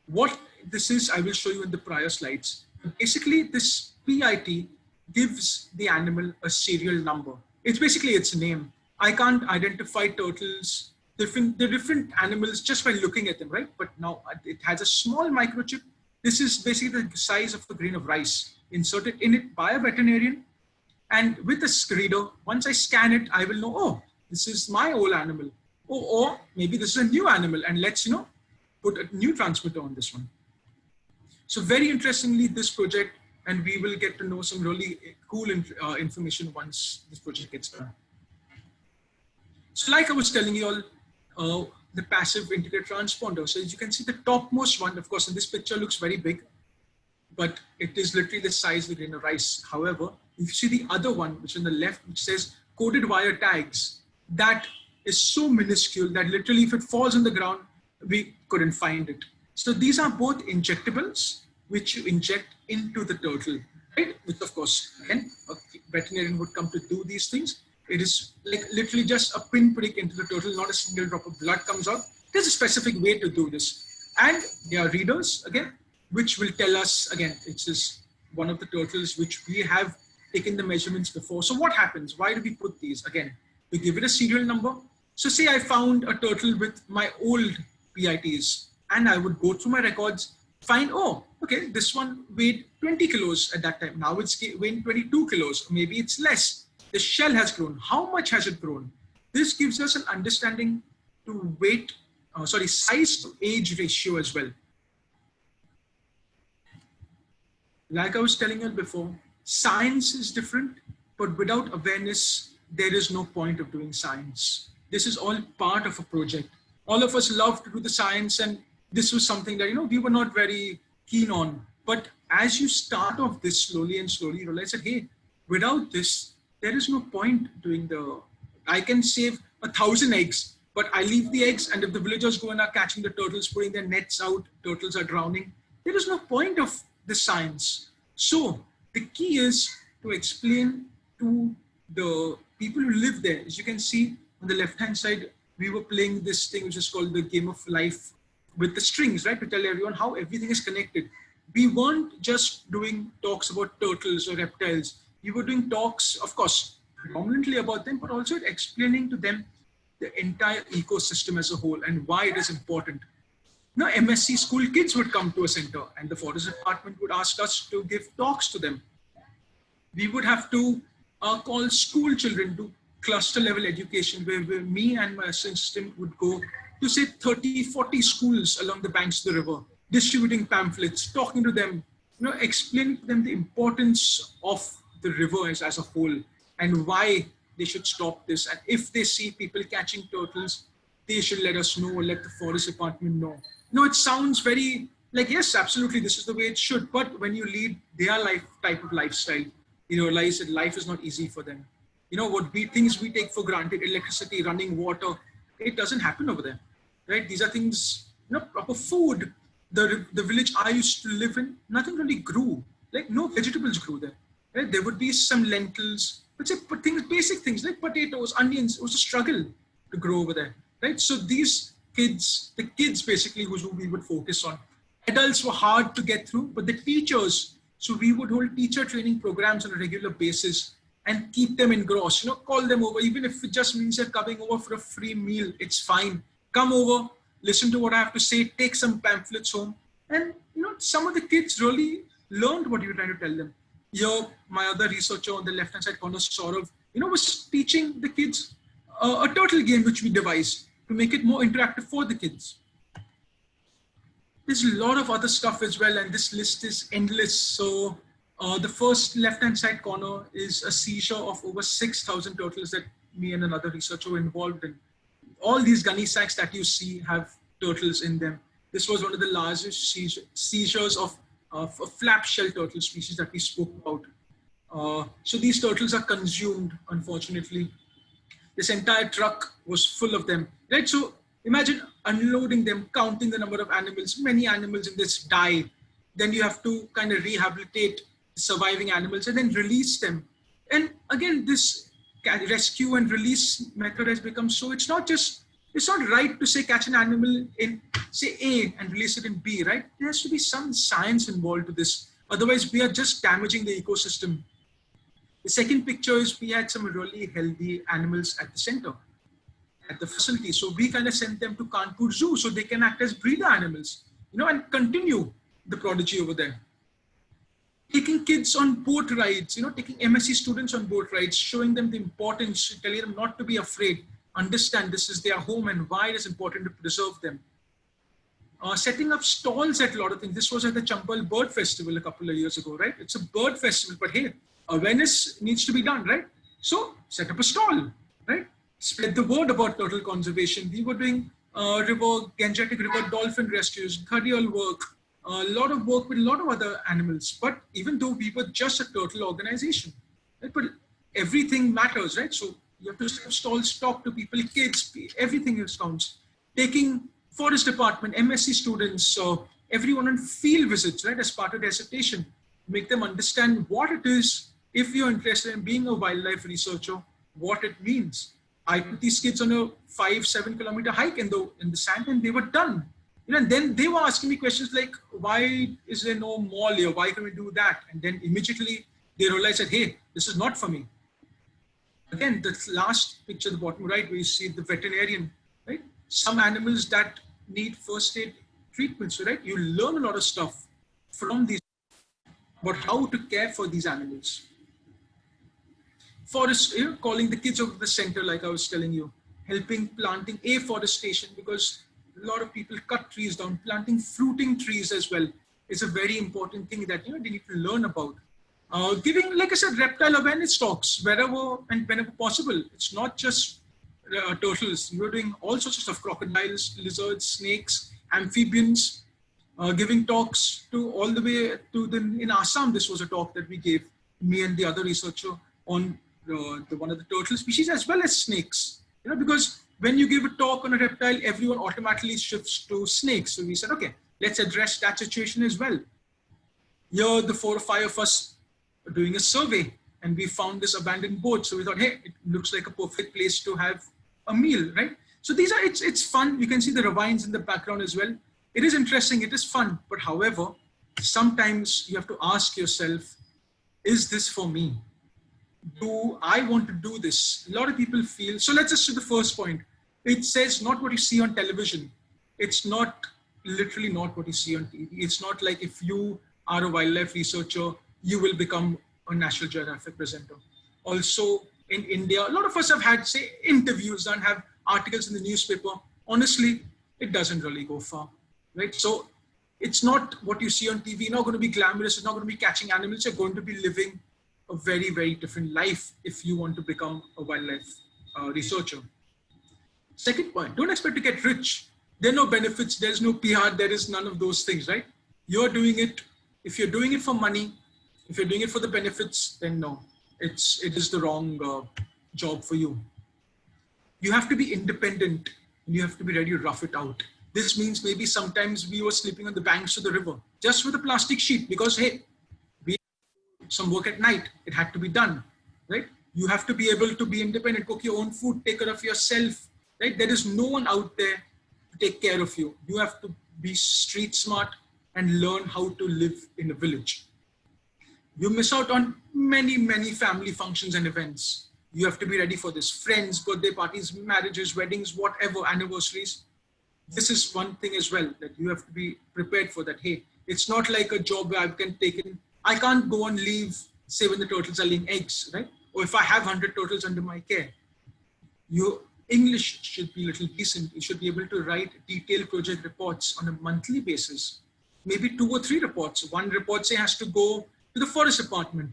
What this is, I will show you in the prior slides. Basically, this PIT gives the animal a serial number. It's basically its name. I can't identify turtles the different animals just by looking at them, right? But now it has a small microchip. This is basically the size of a grain of rice inserted in it by a veterinarian. And with this reader, once I scan it, I will know, oh, this is my old animal. Or maybe this is a new animal, and let's, put a new transmitter on this one. So very interestingly, this project, and we will get to know some really cool information once this project gets done. So like I was telling you all, the passive integrated transponder. So as you can see, the topmost one, of course, in this picture looks very big, but it is literally the size of the grain of rice. However, if you see the other one, which is on the left, which says coded wire tags, that is so minuscule that literally if it falls on the ground, we couldn't find it. So these are both injectables, which you inject into the turtle, right? Which of course, again, a veterinarian would come to do these things. It is like literally just a pinprick into the turtle, not a single drop of blood comes out. There's a specific way to do this. And there are readers, again, which will tell us, again, it's just one of the turtles which we have taken the measurements before. So what happens? Why do we put these? Again, we give it a serial number. So say I found a turtle with my old PITs, and I would go through my records, find, oh, okay, this one weighed 20 kilos at that time. Now it's weighing 22 kilos. Maybe it's less. The shell has grown. How much has it grown? This gives us an understanding to size to age ratio as well. Like I was telling you before, science is different, but without awareness, there is no point of doing science. This is all part of a project. All of us love to do the science, and this was something that, we were not very keen on. But as you start off this slowly and slowly, you realize that, hey, without this, there is no point doing I can save 1,000 eggs, but I leave the eggs, and if the villagers go and are catching the turtles, putting their nets out, turtles are drowning, there is no point of the science. So the key is to explain to the people who live there. As you can see on the left-hand side, we were playing this thing which is called the game of life with the strings, right? To tell everyone how everything is connected. We weren't just doing talks about turtles or reptiles. We were doing talks, of course, predominantly about them, but also explaining to them the entire ecosystem as a whole and why it is important. Now, MSc school kids would come to a center, and the forest department would ask us to give talks to them. We would have to call school children to cluster level education, where me and my assistant would go to say 30, 40 schools along the banks of the river, distributing pamphlets, talking to them, explaining to them the importance of the river as a whole and why they should stop this. And if they see people catching turtles, they should let us know or let the forest department know. It sounds very like, yes, absolutely, this is the way it should. But when you lead their type of lifestyle, you realize that life is not easy for them. Things we take for granted, electricity, running water, it doesn't happen over there, right? These are things, proper food. The village I used to live in, nothing really grew. Like no vegetables grew there, right? There would be some lentils, but basic things like potatoes, onions. It was a struggle to grow over there, right? So these kids, the kids basically was who we would focus on. Adults were hard to get through, but the teachers, so we would hold teacher training programs on a regular basis and keep them engrossed, call them over, even if it just means they're coming over for a free meal, it's fine. Come over, listen to what I have to say, take some pamphlets home. And, some of the kids really learned what you were trying to tell them. Here, my other researcher on the left-hand side corner, Saurav, was teaching the kids a turtle game, which we devised to make it more interactive for the kids. There's a lot of other stuff as well, and this list is endless. So the first left-hand side corner is a seizure of over 6,000 turtles that me and another researcher were involved in. All these gunny sacks that you see have turtles in them. This was one of the largest seizures of a flap shell turtle species that we spoke about. So these turtles are consumed, unfortunately. This entire truck was full of them, right? So imagine unloading them, counting the number of animals. Many animals in this die. Then you have to kind of rehabilitate surviving animals and then release them. And again, this rescue and release method has become so, it's not right to say catch an animal in say A and release it in B, right? There has to be some science involved to this. Otherwise, we are just damaging the ecosystem. The second picture is we had some really healthy animals at the center. at the facility. So we kind of sent them to Kanpur Zoo so they can act as breeder animals, and continue the prodigy over there. Taking kids on boat rides, taking MSc students on boat rides, showing them the importance, telling them not to be afraid, understand this is their home and why it is important to preserve them. Setting up stalls at a lot of things. This was at the Chambal Bird Festival a couple of years ago, right? It's a bird festival, but hey, awareness needs to be done, right? So set up a stall, right? Spread the word about turtle conservation. We were doing Gangetic River dolphin rescues, gharial work, a lot of work with a lot of other animals. But even though we were just a turtle organization, right? But everything matters, right? So you have to set up stalls, talk to people, kids, everything else counts. Taking Forest Department, MSc students, everyone on field visits, right, as part of dissertation, make them understand what it is, if you're interested in being a wildlife researcher, what it means. I took these kids on a 5-7 kilometer hike in the sand and they were done. And then they were asking me questions like, why is there no mall here? Why can we do that? And then immediately they realized that, hey, this is not for me. Again, the last picture, the bottom right, where you see the veterinarian, right? Some animals that need first aid treatments, right? You learn a lot of stuff from these about how to care for these animals. Forest, calling the kids over to the center, like I was telling you, helping planting afforestation, because a lot of people cut trees down. Planting fruiting trees as well is a very important thing that they need to learn about. Giving, like I said, reptile awareness talks wherever and whenever possible. It's not just turtles. We're doing all sorts of stuff: crocodiles, lizards, snakes, amphibians. Giving talks to all the way to in Assam. This was a talk that we gave, me and the other researcher, on one of the turtle species as well as snakes. Because when you give a talk on a reptile, everyone automatically shifts to snakes. So we said, okay, let's address that situation as well. Here, the 4 or 5 of us are doing a survey, and we found this abandoned boat. So we thought, hey, it looks like a perfect place to have a meal, right? So these are, it's fun. You can see the ravines in the background as well. It is interesting, it is fun, but however, sometimes you have to ask yourself, is this for me? Do I want to do this? A lot of people feel, so let's just do the first point. It says not what you see on television. It's not literally not what you see on TV. It's not like if you are a wildlife researcher, you will become a National Geographic presenter. Also in India, a lot of us have had, say, interviews and have articles in the newspaper. Honestly, it doesn't really go far. Right? So it's not what you see on TV. You're not going to be glamorous. It's not going to be catching animals. You're going to be living a very, very different life if you want to become a wildlife researcher. Second point, don't expect to get rich. There are no benefits. There's no PR. There is none of those things, right? You're doing it. If you're doing it for money, if you're doing it for the benefits, then no, it is the wrong job for you. You have to be independent and you have to be ready to rough it out. This means maybe sometimes we were sleeping on the banks of the river just with a plastic sheet because, hey, we had some work at night. It had to be done, right? You have to be able to be independent, cook your own food, take care of yourself, right? There is no one out there to take care of you. You have to be street smart and learn how to live in a village. You miss out on many, many family functions and events. You have to be ready for this. Friends, birthday parties, marriages, weddings, whatever, anniversaries. This is one thing as well that you have to be prepared for, that, hey, it's not like a job where I can take in. I can't go on leave, say when the turtles are laying eggs, right? Or if I have 100 turtles under my care. Your English should be a little decent. You should be able to write detailed project reports on a monthly basis. Maybe 2 or 3 reports. One report, say, has to go to the forest department.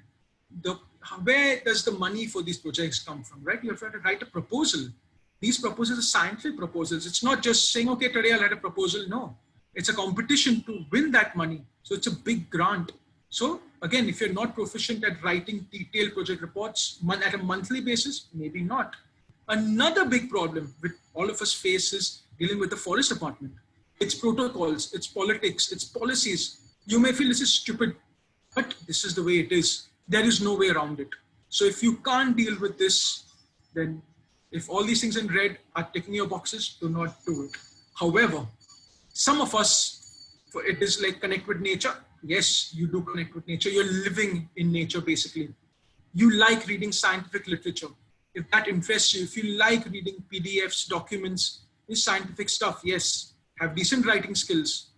Where does the money for these projects come from, right? You have to write a proposal. These proposals are scientific proposals. It's not just saying, okay, today I'll write a proposal. No, it's a competition to win that money. So it's a big grant. So again, if you're not proficient at writing detailed project reports at a monthly basis, maybe not. Another big problem with all of us face is dealing with the forest department. It's protocols, it's politics, it's policies. You may feel this is stupid, but this is the way it is. There is no way around it. So if you can't deal with this, then if all these things in red are ticking your boxes, do not do it. However, some of us, it is like connect with nature. Yes, you do connect with nature. You're living in nature, basically. You like reading scientific literature. If that interests you, if you like reading PDFs, documents, this scientific stuff, yes, have decent writing skills.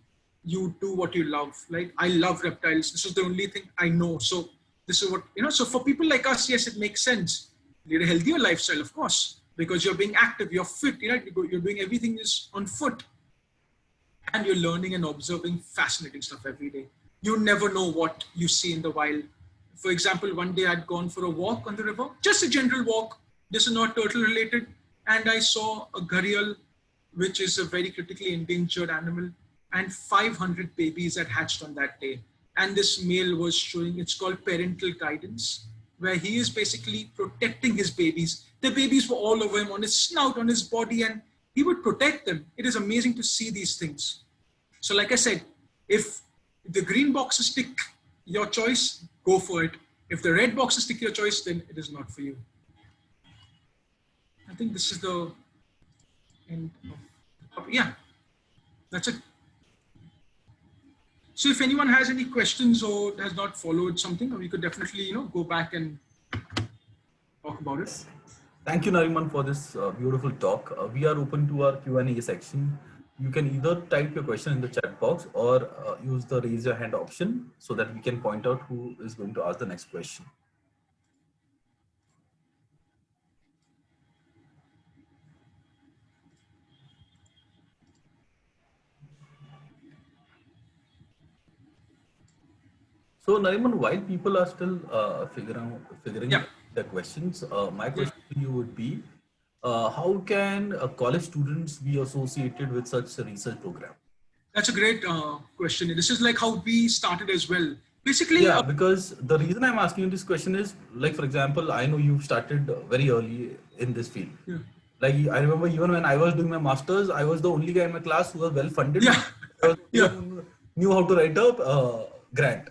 You do what you love. Like I love reptiles. This is the only thing I know. So this is what, so for people like us, yes, it makes sense. Lead a healthier lifestyle, of course, because you're being active, you're fit, you're doing everything is on foot and you're learning and observing fascinating stuff every day. You never know what you see in the wild. For example, one day I'd gone for a walk on the river, just a general walk. This is not turtle related. And I saw a gharial, which is a very critically endangered animal, and 500 babies had hatched on that day. And this male was showing, it's called parental guidance, where he is basically protecting his babies. The babies were all over him, on his snout, on his body, and he would protect them. It is amazing to see these things. So like I said, if the green boxes tick your choice, go for it. If the red boxes tick your choice, then it is not for you. I think this is the end of the topic. Yeah, that's it. So if anyone has any questions or has not followed something, we could definitely, go back and talk about it. Thank you, Nariman, for this beautiful talk. We are open to our Q&A section. You can either type your question in the chat box or use the raise your hand option so that we can point out who is going to ask the next question. So, Nariman, while people are still figuring Yeah. the questions, my question to you would be, how can college students be associated with such a research program? That's a great question. This is like how we started as well. Basically, Yeah, because the reason I'm asking you this question is, like, for example, I know you started very early in this field. yeah. Like, I remember even when I was doing my master's, I was the only guy in my class who was well funded. Yeah. I was the Yeah. one who knew how to write a grant.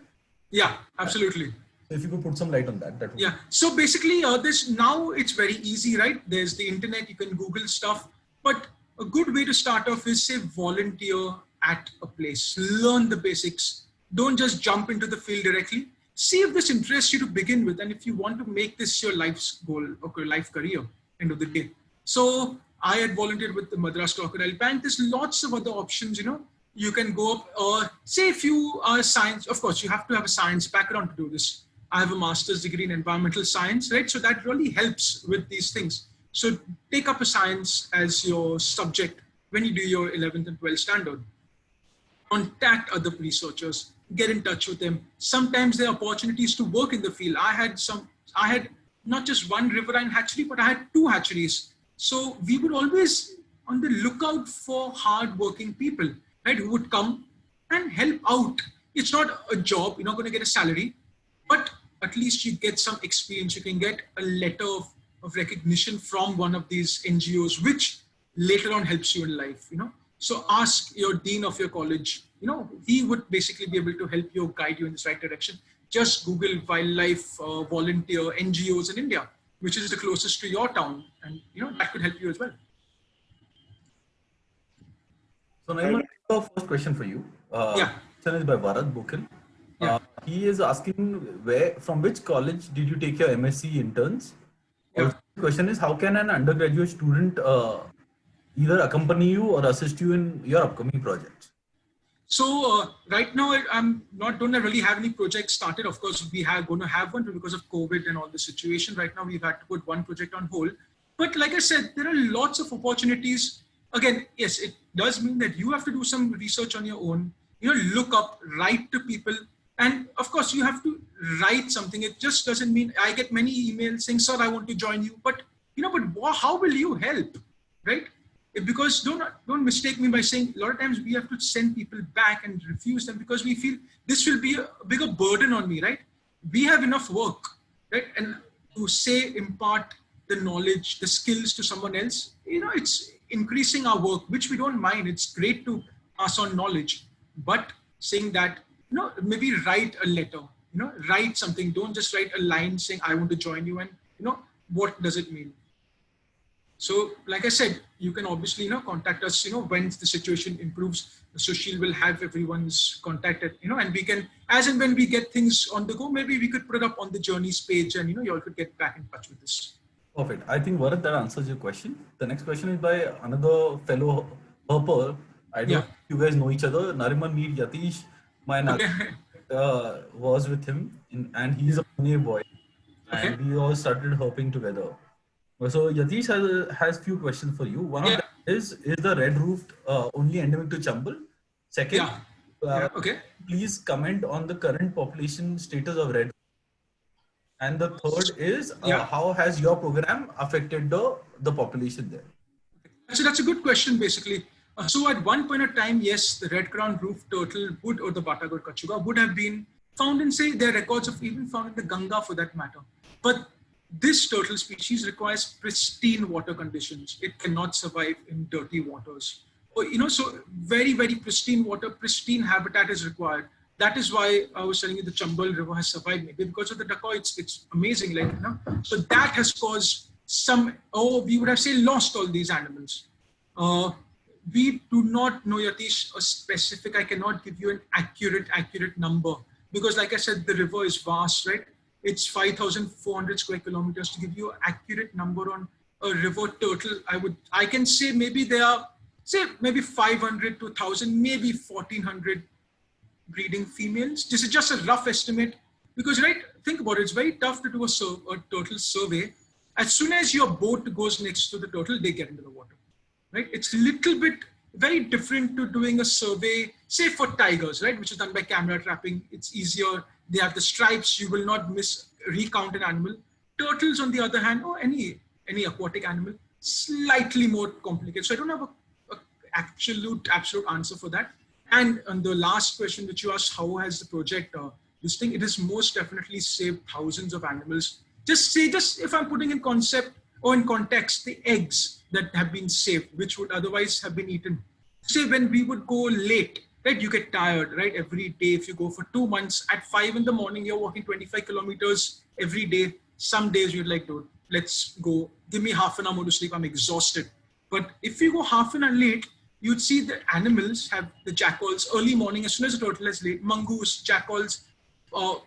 Yeah, absolutely. So if you could put some light on that, that would Yeah. So basically, this now it's very easy, right? There's the internet. You can Google stuff. But a good way to start off is say volunteer at a place. Learn the basics. Don't just jump into the field directly. See if this interests you to begin with, and if you want to make this your life's goal or life career. End of the day. So I had volunteered with the Madras Crocodile Bank. There's lots of other options. You can go up. Say if you are science, of course, you have to have a science background to do this. I have a master's degree in environmental science, right? So that really helps with these things. So take up a science as your subject when you do your 11th and 12th standard. Contact other researchers, get in touch with them. Sometimes there are opportunities to work in the field. I had not just one riverine hatchery, but I had 2 hatcheries. So we would always on the lookout for hardworking people, right? Who would come and help out. It's not a job, you're not going to get a salary, but at least you get some experience. You can get a letter of recognition from one of these NGOs, which later on helps you in life, So ask your dean of your college, he would basically be able to help you, guide you in this right direction. Just Google wildlife volunteer NGOs in India, which is the closest to your town. And, that could help you as well. So, Naiman, the first question for you. Yeah. Question is by Bharat Bokil. Yeah. He is asking from which college did you take your MSc interns? Yeah. Also, the question is, how can an undergraduate student either accompany you or assist you in your upcoming projects? So right now don't really have any projects started. Of course, we are going to have one, but because of COVID and all the situation right now, we've had to put one project on hold. But like I said, there are lots of opportunities. Again, yes, it does mean that you have to do some research on your own. Look up, write to people. And of course, you have to write something. It just doesn't mean I get many emails saying, sir, I want to join you. But, but how will you help, right? Because don't mistake me by saying a lot of times we have to send people back and refuse them because we feel this will be a bigger burden on me, right? We have enough work, right? And to impart the knowledge, the skills to someone else, it's increasing our work, which we don't mind. It's great to pass on knowledge, but saying that, maybe write a letter, write something. Don't just write a line saying, I want to join you. And, what does it mean? So, like I said, you can obviously, contact us, when the situation improves. Sushil will have everyone's contacted, and we can, as and when we get things on the go, maybe we could put it up on the journeys page and, you all could get back in touch with this. Perfect. I think Varat, that answers your question. The next question is by another fellow herper. I don't Yeah. know if you guys know each other. Nariman meet Yatish. My Okay. was with him, and he's Yeah. a Pune boy, Okay. and we all started herping together. So Yatish has few questions for you. One of Yeah. them is the red roofed only endemic to Chambal? Second, Yeah. uh, Yeah. Okay. please comment on the current population status of red. And the third is Yeah. how has your program affected the population there? So that's a good question, basically. So at one point of time, yes, the red crown roof turtle would, or the Batagor kachuga, would have been found in, say, there are records of even found in the Ganga for that matter. But this turtle species requires pristine water conditions. It cannot survive in dirty waters. Or, so very, very pristine water, pristine habitat is required. That is why I was telling you the Chambal River has survived, maybe because of the dacoits. It's amazing, So that has caused some, we would have say lost all these animals. Uh, we do not know, Yatish, a specific, I cannot give you an accurate number because like I said, the river is vast, right? It's 5,400 square kilometers. To give you an accurate number on a river turtle, I can say maybe there are, say maybe 500 to 1,000, maybe 1,400 breeding females. This is just a rough estimate because, right, think about it, it's very tough to do a turtle survey. As soon as your boat goes next to the turtle, they get into the water, right? It's a little bit very different to doing a survey, say for tigers, right, which is done by camera trapping. It's easier. They have the stripes. You will not recount an animal. Turtles, on the other hand, or any aquatic animal, slightly more complicated. So I don't have a absolute answer for that. And on the last question which you asked, how has the project this thing? It has most definitely saved thousands of animals. Just if I'm putting in concept or in context, the eggs that have been saved, which would otherwise have been eaten. Say when we would go late, right? You get tired, right? Every day, if you go for 2 months at 5 in the morning, you're walking 25 kilometers every day. Some days you're like, dude, let's go. Give me half an hour more to sleep. I'm exhausted. But if you go half an hour late, you'd see the animals have the jackals early morning, as soon as the turtle is late, mongoose, jackals,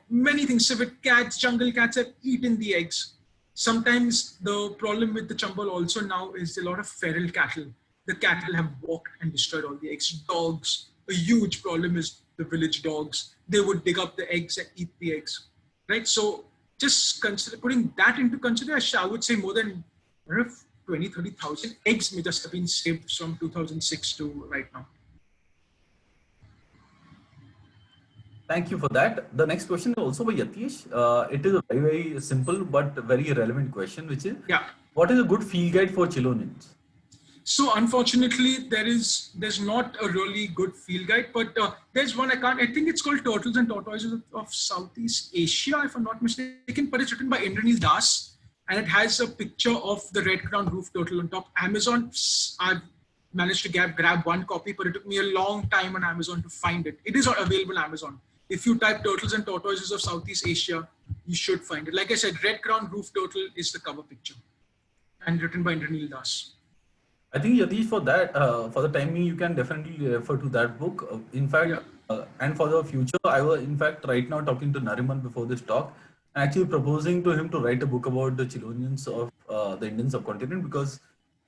many things, civet cats, jungle cats have eaten the eggs. Sometimes the problem with the Chambal also now is a lot of feral cattle. The cattle have walked and destroyed all the eggs. Dogs, a huge problem is the village dogs. They would dig up the eggs and eat the eggs, right? So just consider putting that into consideration. I would say more than 20, 30,000 eggs may just have been saved from 2006 to right now. Thank you for that. The next question is also by Yatish. It is a very, very simple but very relevant question, which is, Yeah. what is a good field guide for Chilonians? So unfortunately, there's not a really good field guide, but there's one I think it's called Turtles and Tortoises of Southeast Asia, if I'm not mistaken, but it's written by Indranil Das, and it has a picture of the red crown roof turtle on top. Amazon, I've managed to grab one copy, but it took me a long time on Amazon to find it. It is available on Amazon. If you type Turtles and Tortoises of Southeast Asia, you should find it. Like I said, red crown roof turtle is the cover picture, and written by Indranil Das. I think Yatish, for that, for the time being, you can definitely refer to that book. In fact, Yeah. and for the future, I was in fact right now talking to Nariman before this talk, actually proposing to him to write a book about the Chilonians of the Indian subcontinent because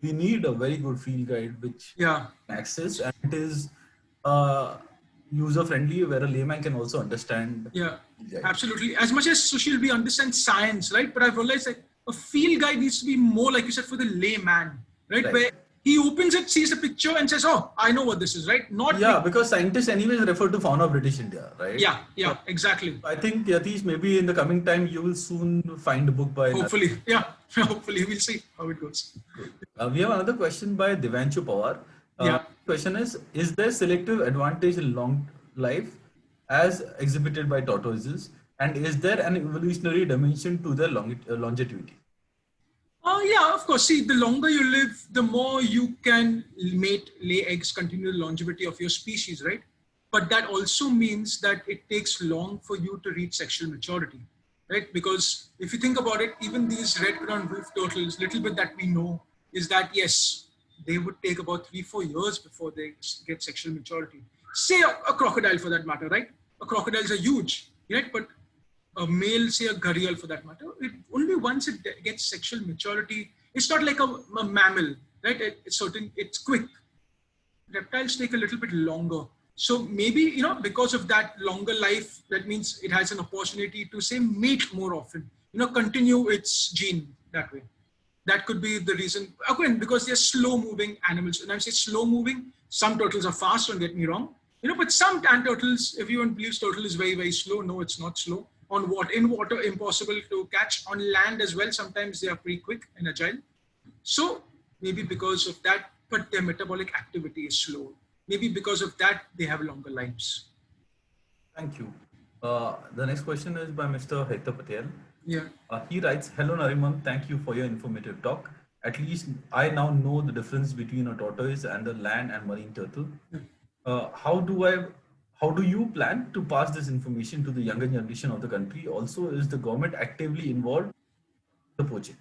we need a very good field guide which Yeah. access and it is uh, user friendly where a layman can also understand. Yeah, Yeah. absolutely. As much as Sushil, we understand science, right? But I've realized like a field guide needs to be more, like you said, for the layman, right? Right. Where he opens it, sees the picture, and says, "Oh, I know what this is," right? Not Yeah, because scientists anyways refer to fauna of British India, right? yeah, exactly. I think Yatish, maybe in the coming time you will soon find a book by. Hopefully, yeah, hopefully we'll see how it goes. We have another question by Devanshu Pawar. Yeah. Question is there selective advantage in long life as exhibited by tortoises, and is there an evolutionary dimension to their longevity? Oh yeah, of course. See, the longer you live, the more you can lay eggs, continue the longevity of your species, right? But that also means that it takes long for you to reach sexual maturity, right? Because if you think about it, even these red crown roof turtles, little bit that we know is that yes, they would take about 3-4 years before they get sexual maturity. Say a crocodile for that matter, right? Crocodiles are huge, right? But a male, say a gharial for that matter, only once it gets sexual maturity, it's not like a mammal, right? It's quick. Reptiles take a little bit longer. So maybe, because of that longer life, that means it has an opportunity to say mate more often, continue its gene that way. That could be the reason. Again, because they're slow moving animals. And I say slow moving, some turtles are fast, don't get me wrong. But some tan turtles, everyone believes turtle is very, very slow. No, it's not slow. In water, impossible to catch. On land as well, sometimes they are pretty quick and agile. So maybe because of that, but their metabolic activity is slow. Maybe because of that, they have longer lives. Thank you. The next question is by Mr. Hector Patel. Yeah. He writes, "Hello Nariman, thank you for your informative talk. At least I now know the difference between a tortoise and a land and marine turtle. How do you plan to pass this information to the younger generation of the country? Also, is the government actively involved in the poaching?"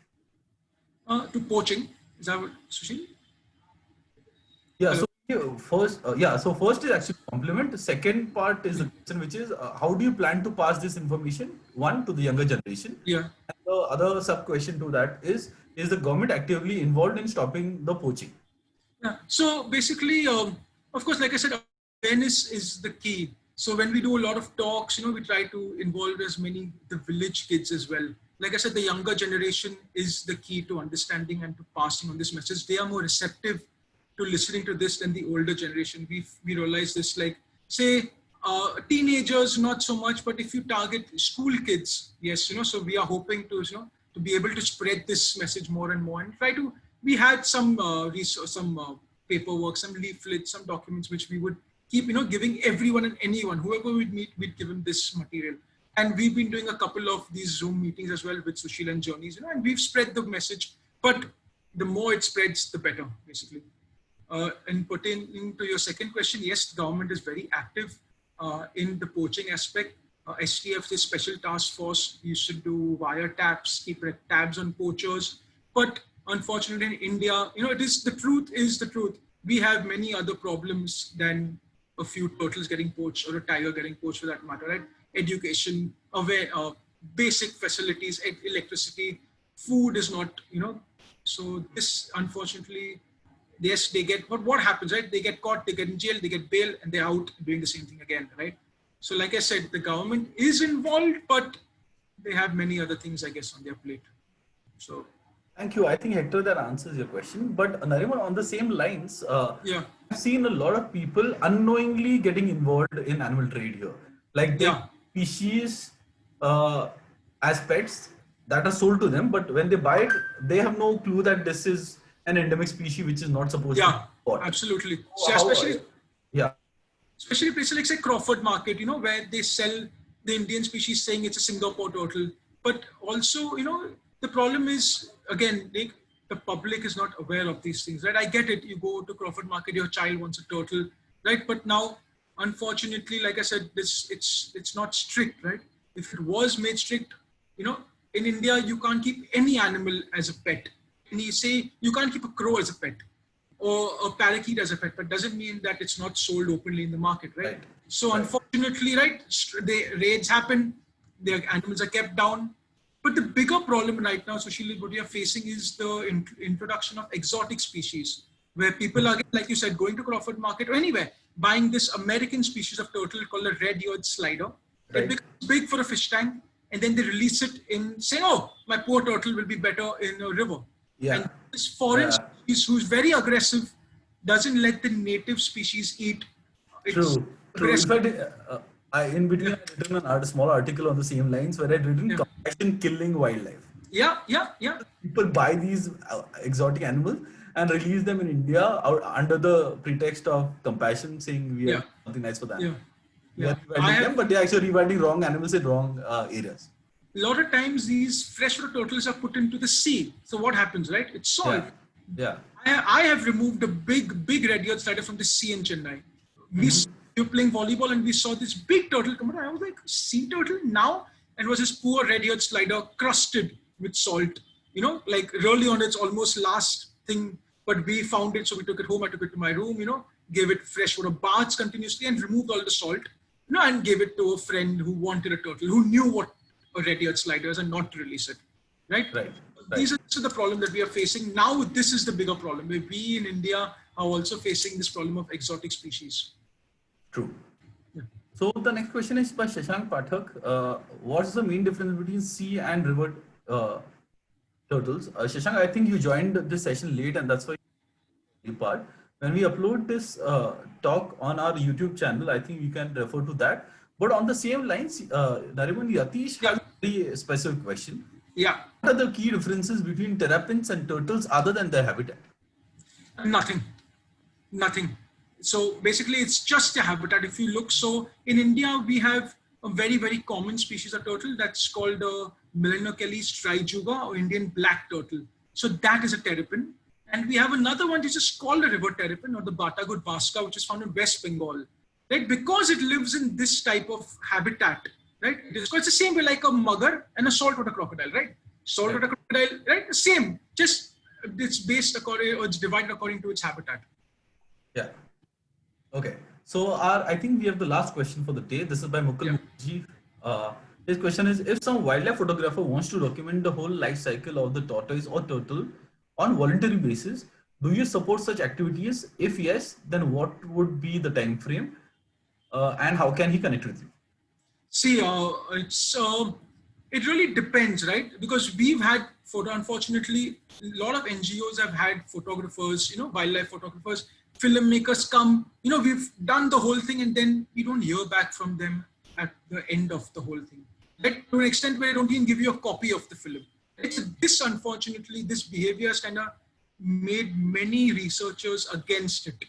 To poaching, is that what, Sushil? Yeah. Hello? So first is actually compliment. The second part is the question, which is how do you plan to pass this information to the younger generation? Yeah. And the other sub question to that is the government actively involved in stopping the poaching? Yeah. So basically, of course, like I said, awareness is the key. So when we do a lot of talks, we try to involve as many the village kids as well. Like I said, the younger generation is the key to understanding and to passing on this message. They are more receptive to listening to this than the older generation. We realize this, like say teenagers, not so much, but if you target school kids, yes, so we are hoping to be able to spread this message more and more and try to. We had some paperwork, some leaflets, some documents which we would keep, giving everyone and anyone, whoever we'd meet, we'd give them this material. And we've been doing a couple of these Zoom meetings as well with Sushil and Journeys, and we've spread the message. But the more it spreads, the better, basically. And pertaining to your second question, yes, the government is very active in the poaching aspect. STF, the special task force, used to do wiretaps, keep tabs on poachers. But unfortunately, in India, the truth is the truth. We have many other problems than a few turtles getting poached or a tiger getting poached for that matter, right? Education, basic facilities, electricity, food is not, so this unfortunately, yes, they get, but what happens, right? They get caught, they get in jail, they get bail, and they're out doing the same thing again, right? So like I said, the government is involved, but they have many other things, I guess, on their plate. So. Thank you. I think, Hector, that answers your question. But Nariman, on the same lines, Yeah. I've seen a lot of people unknowingly getting involved in animal trade here. Like they species as pets that are sold to them, but when they buy it, they have no clue that this is an endemic species which is not supposed to be bought. Absolutely. So especially places like say Crawford Market, where they sell the Indian species saying it's a Singapore turtle. But also, the problem is, again, the public is not aware of these things, right? I get it. You go to Crawford Market, your child wants a turtle, right? But now, unfortunately, like I said, it's not strict, right? If it was made strict, in India, you can't keep any animal as a pet. And you say you can't keep a crow as a pet or a parakeet as a pet, but doesn't mean that it's not sold openly in the market, right? So unfortunately, right, the raids happen, their animals are kept down. But the bigger problem right now, Sushil, what we are facing is the introduction of exotic species, where people are, like you said, going to Crawford Market or anywhere, buying this American species of turtle called a red-eared slider. Right. It becomes big for a fish tank, and then they release it in saying, oh, my poor turtle will be better in a river. Yeah. And this foreign species, who's very aggressive, doesn't let the native species eat. True. In fact, in between, I written a small article on the same lines where I written compassion killing wildlife. Yeah. People buy these exotic animals and release them in India under the pretext of compassion, saying we have something nice for them. We are rewilding them, but they're actually rewilding wrong animals in wrong areas. A lot of times these freshwater turtles are put into the sea. So what happens, right? It's salt. Yeah. I have removed a big red-eared slider from the sea in Chennai. We were playing volleyball and we saw this big turtle come out. I was like, sea turtle now? And it was this poor red-eared slider crusted with salt. Like really on its almost last thing. But we found it, so we took it home. I took it to my room, gave it freshwater baths continuously and removed all the salt, and gave it to a friend who wanted a turtle, who knew what red-eared sliders and not to release it, right? Right. These are the problem that we are facing now. This is the bigger problem. We in India are also facing this problem of exotic species. True. Yeah. So the next question is by Shashank Pathak. What's the main difference between sea and river turtles? Shashank, I think you joined this session late, and that's why you part. When we upload this talk on our YouTube channel, I think you can refer to that. But on the same lines, Nariman, Yatish has a very specific question. Yeah. What are the key differences between terrapins and turtles other than their habitat? Nothing. So basically, it's just a habitat. If you look, so in India, we have a very, very common species of turtle that's called Melanochelys trijuga or Indian black turtle. So that is a terrapin. And we have another one which is called a river terrapin or the Batagud baska, which is found in West Bengal. Right? Because it lives in this type of habitat, right? It's the same way like a mugger and a saltwater crocodile, right? Saltwater crocodile, right? Same, just it's based according, or it's divided according to its habitat. Yeah. Okay. So I think we have the last question for the day. This is by Mukul Mukherjee. His question is, if some wildlife photographer wants to document the whole life cycle of the tortoise or turtle on voluntary basis, do you support such activities? If yes, then what would be the time frame? And how can he connect with you? See, it really depends, right? Because we've had unfortunately, a lot of NGOs have had photographers, wildlife photographers, filmmakers come, we've done the whole thing and then we don't hear back from them at the end of the whole thing. Right? To an extent where they don't even give you a copy of the film. Unfortunately, this behavior has kind of made many researchers against it.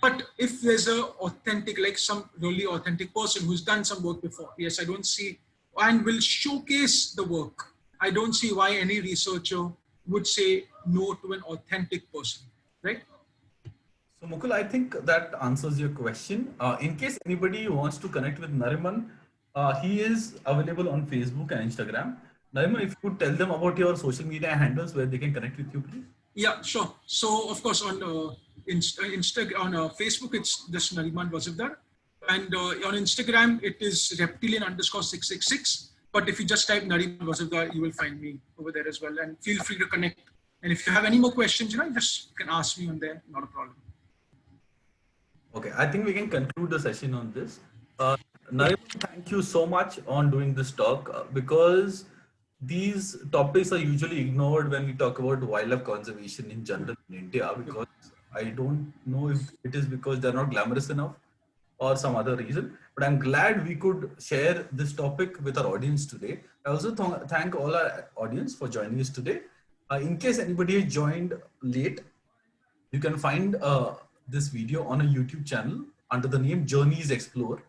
But if there's a authentic, like some really authentic person who's done some work before, yes, I don't see, and will showcase the work. I don't see why any researcher would say no to an authentic person, right? So Mukul, I think that answers your question. In case anybody wants to connect with Nariman, he is available on Facebook and Instagram. Nariman, if you could tell them about your social media handles where they can connect with you, please. Yeah, sure. So of course on Facebook, it's just Nariman Vazifdar. And on Instagram, it is Reptile_666. But if you just type Nariman Vazifdar, you will find me over there as well. And feel free to connect. And if you have any more questions, you can ask me on there. Not a problem. Okay, I think we can conclude the session on this. Nariman, thank you so much on doing this talk because these topics are usually ignored when we talk about wildlife conservation in general in India, because I don't know if it is because they're not glamorous enough or some other reason, but I'm glad we could share this topic with our audience today. I also thank all our audience for joining us today. In case anybody has joined late, you can find this video on a YouTube channel under the name Journeys Explore.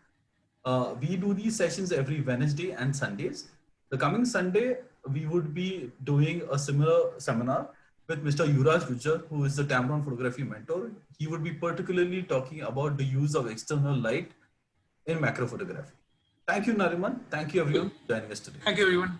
We do these sessions every Wednesday and Sundays. The coming Sunday, we would be doing a similar seminar with Mr. Yuvraj Rujar, who is the Tamron photography mentor. He would be particularly talking about the use of external light in macro photography. Thank you, Nariman. Thank you, everyone, for joining us today. Thank you, everyone.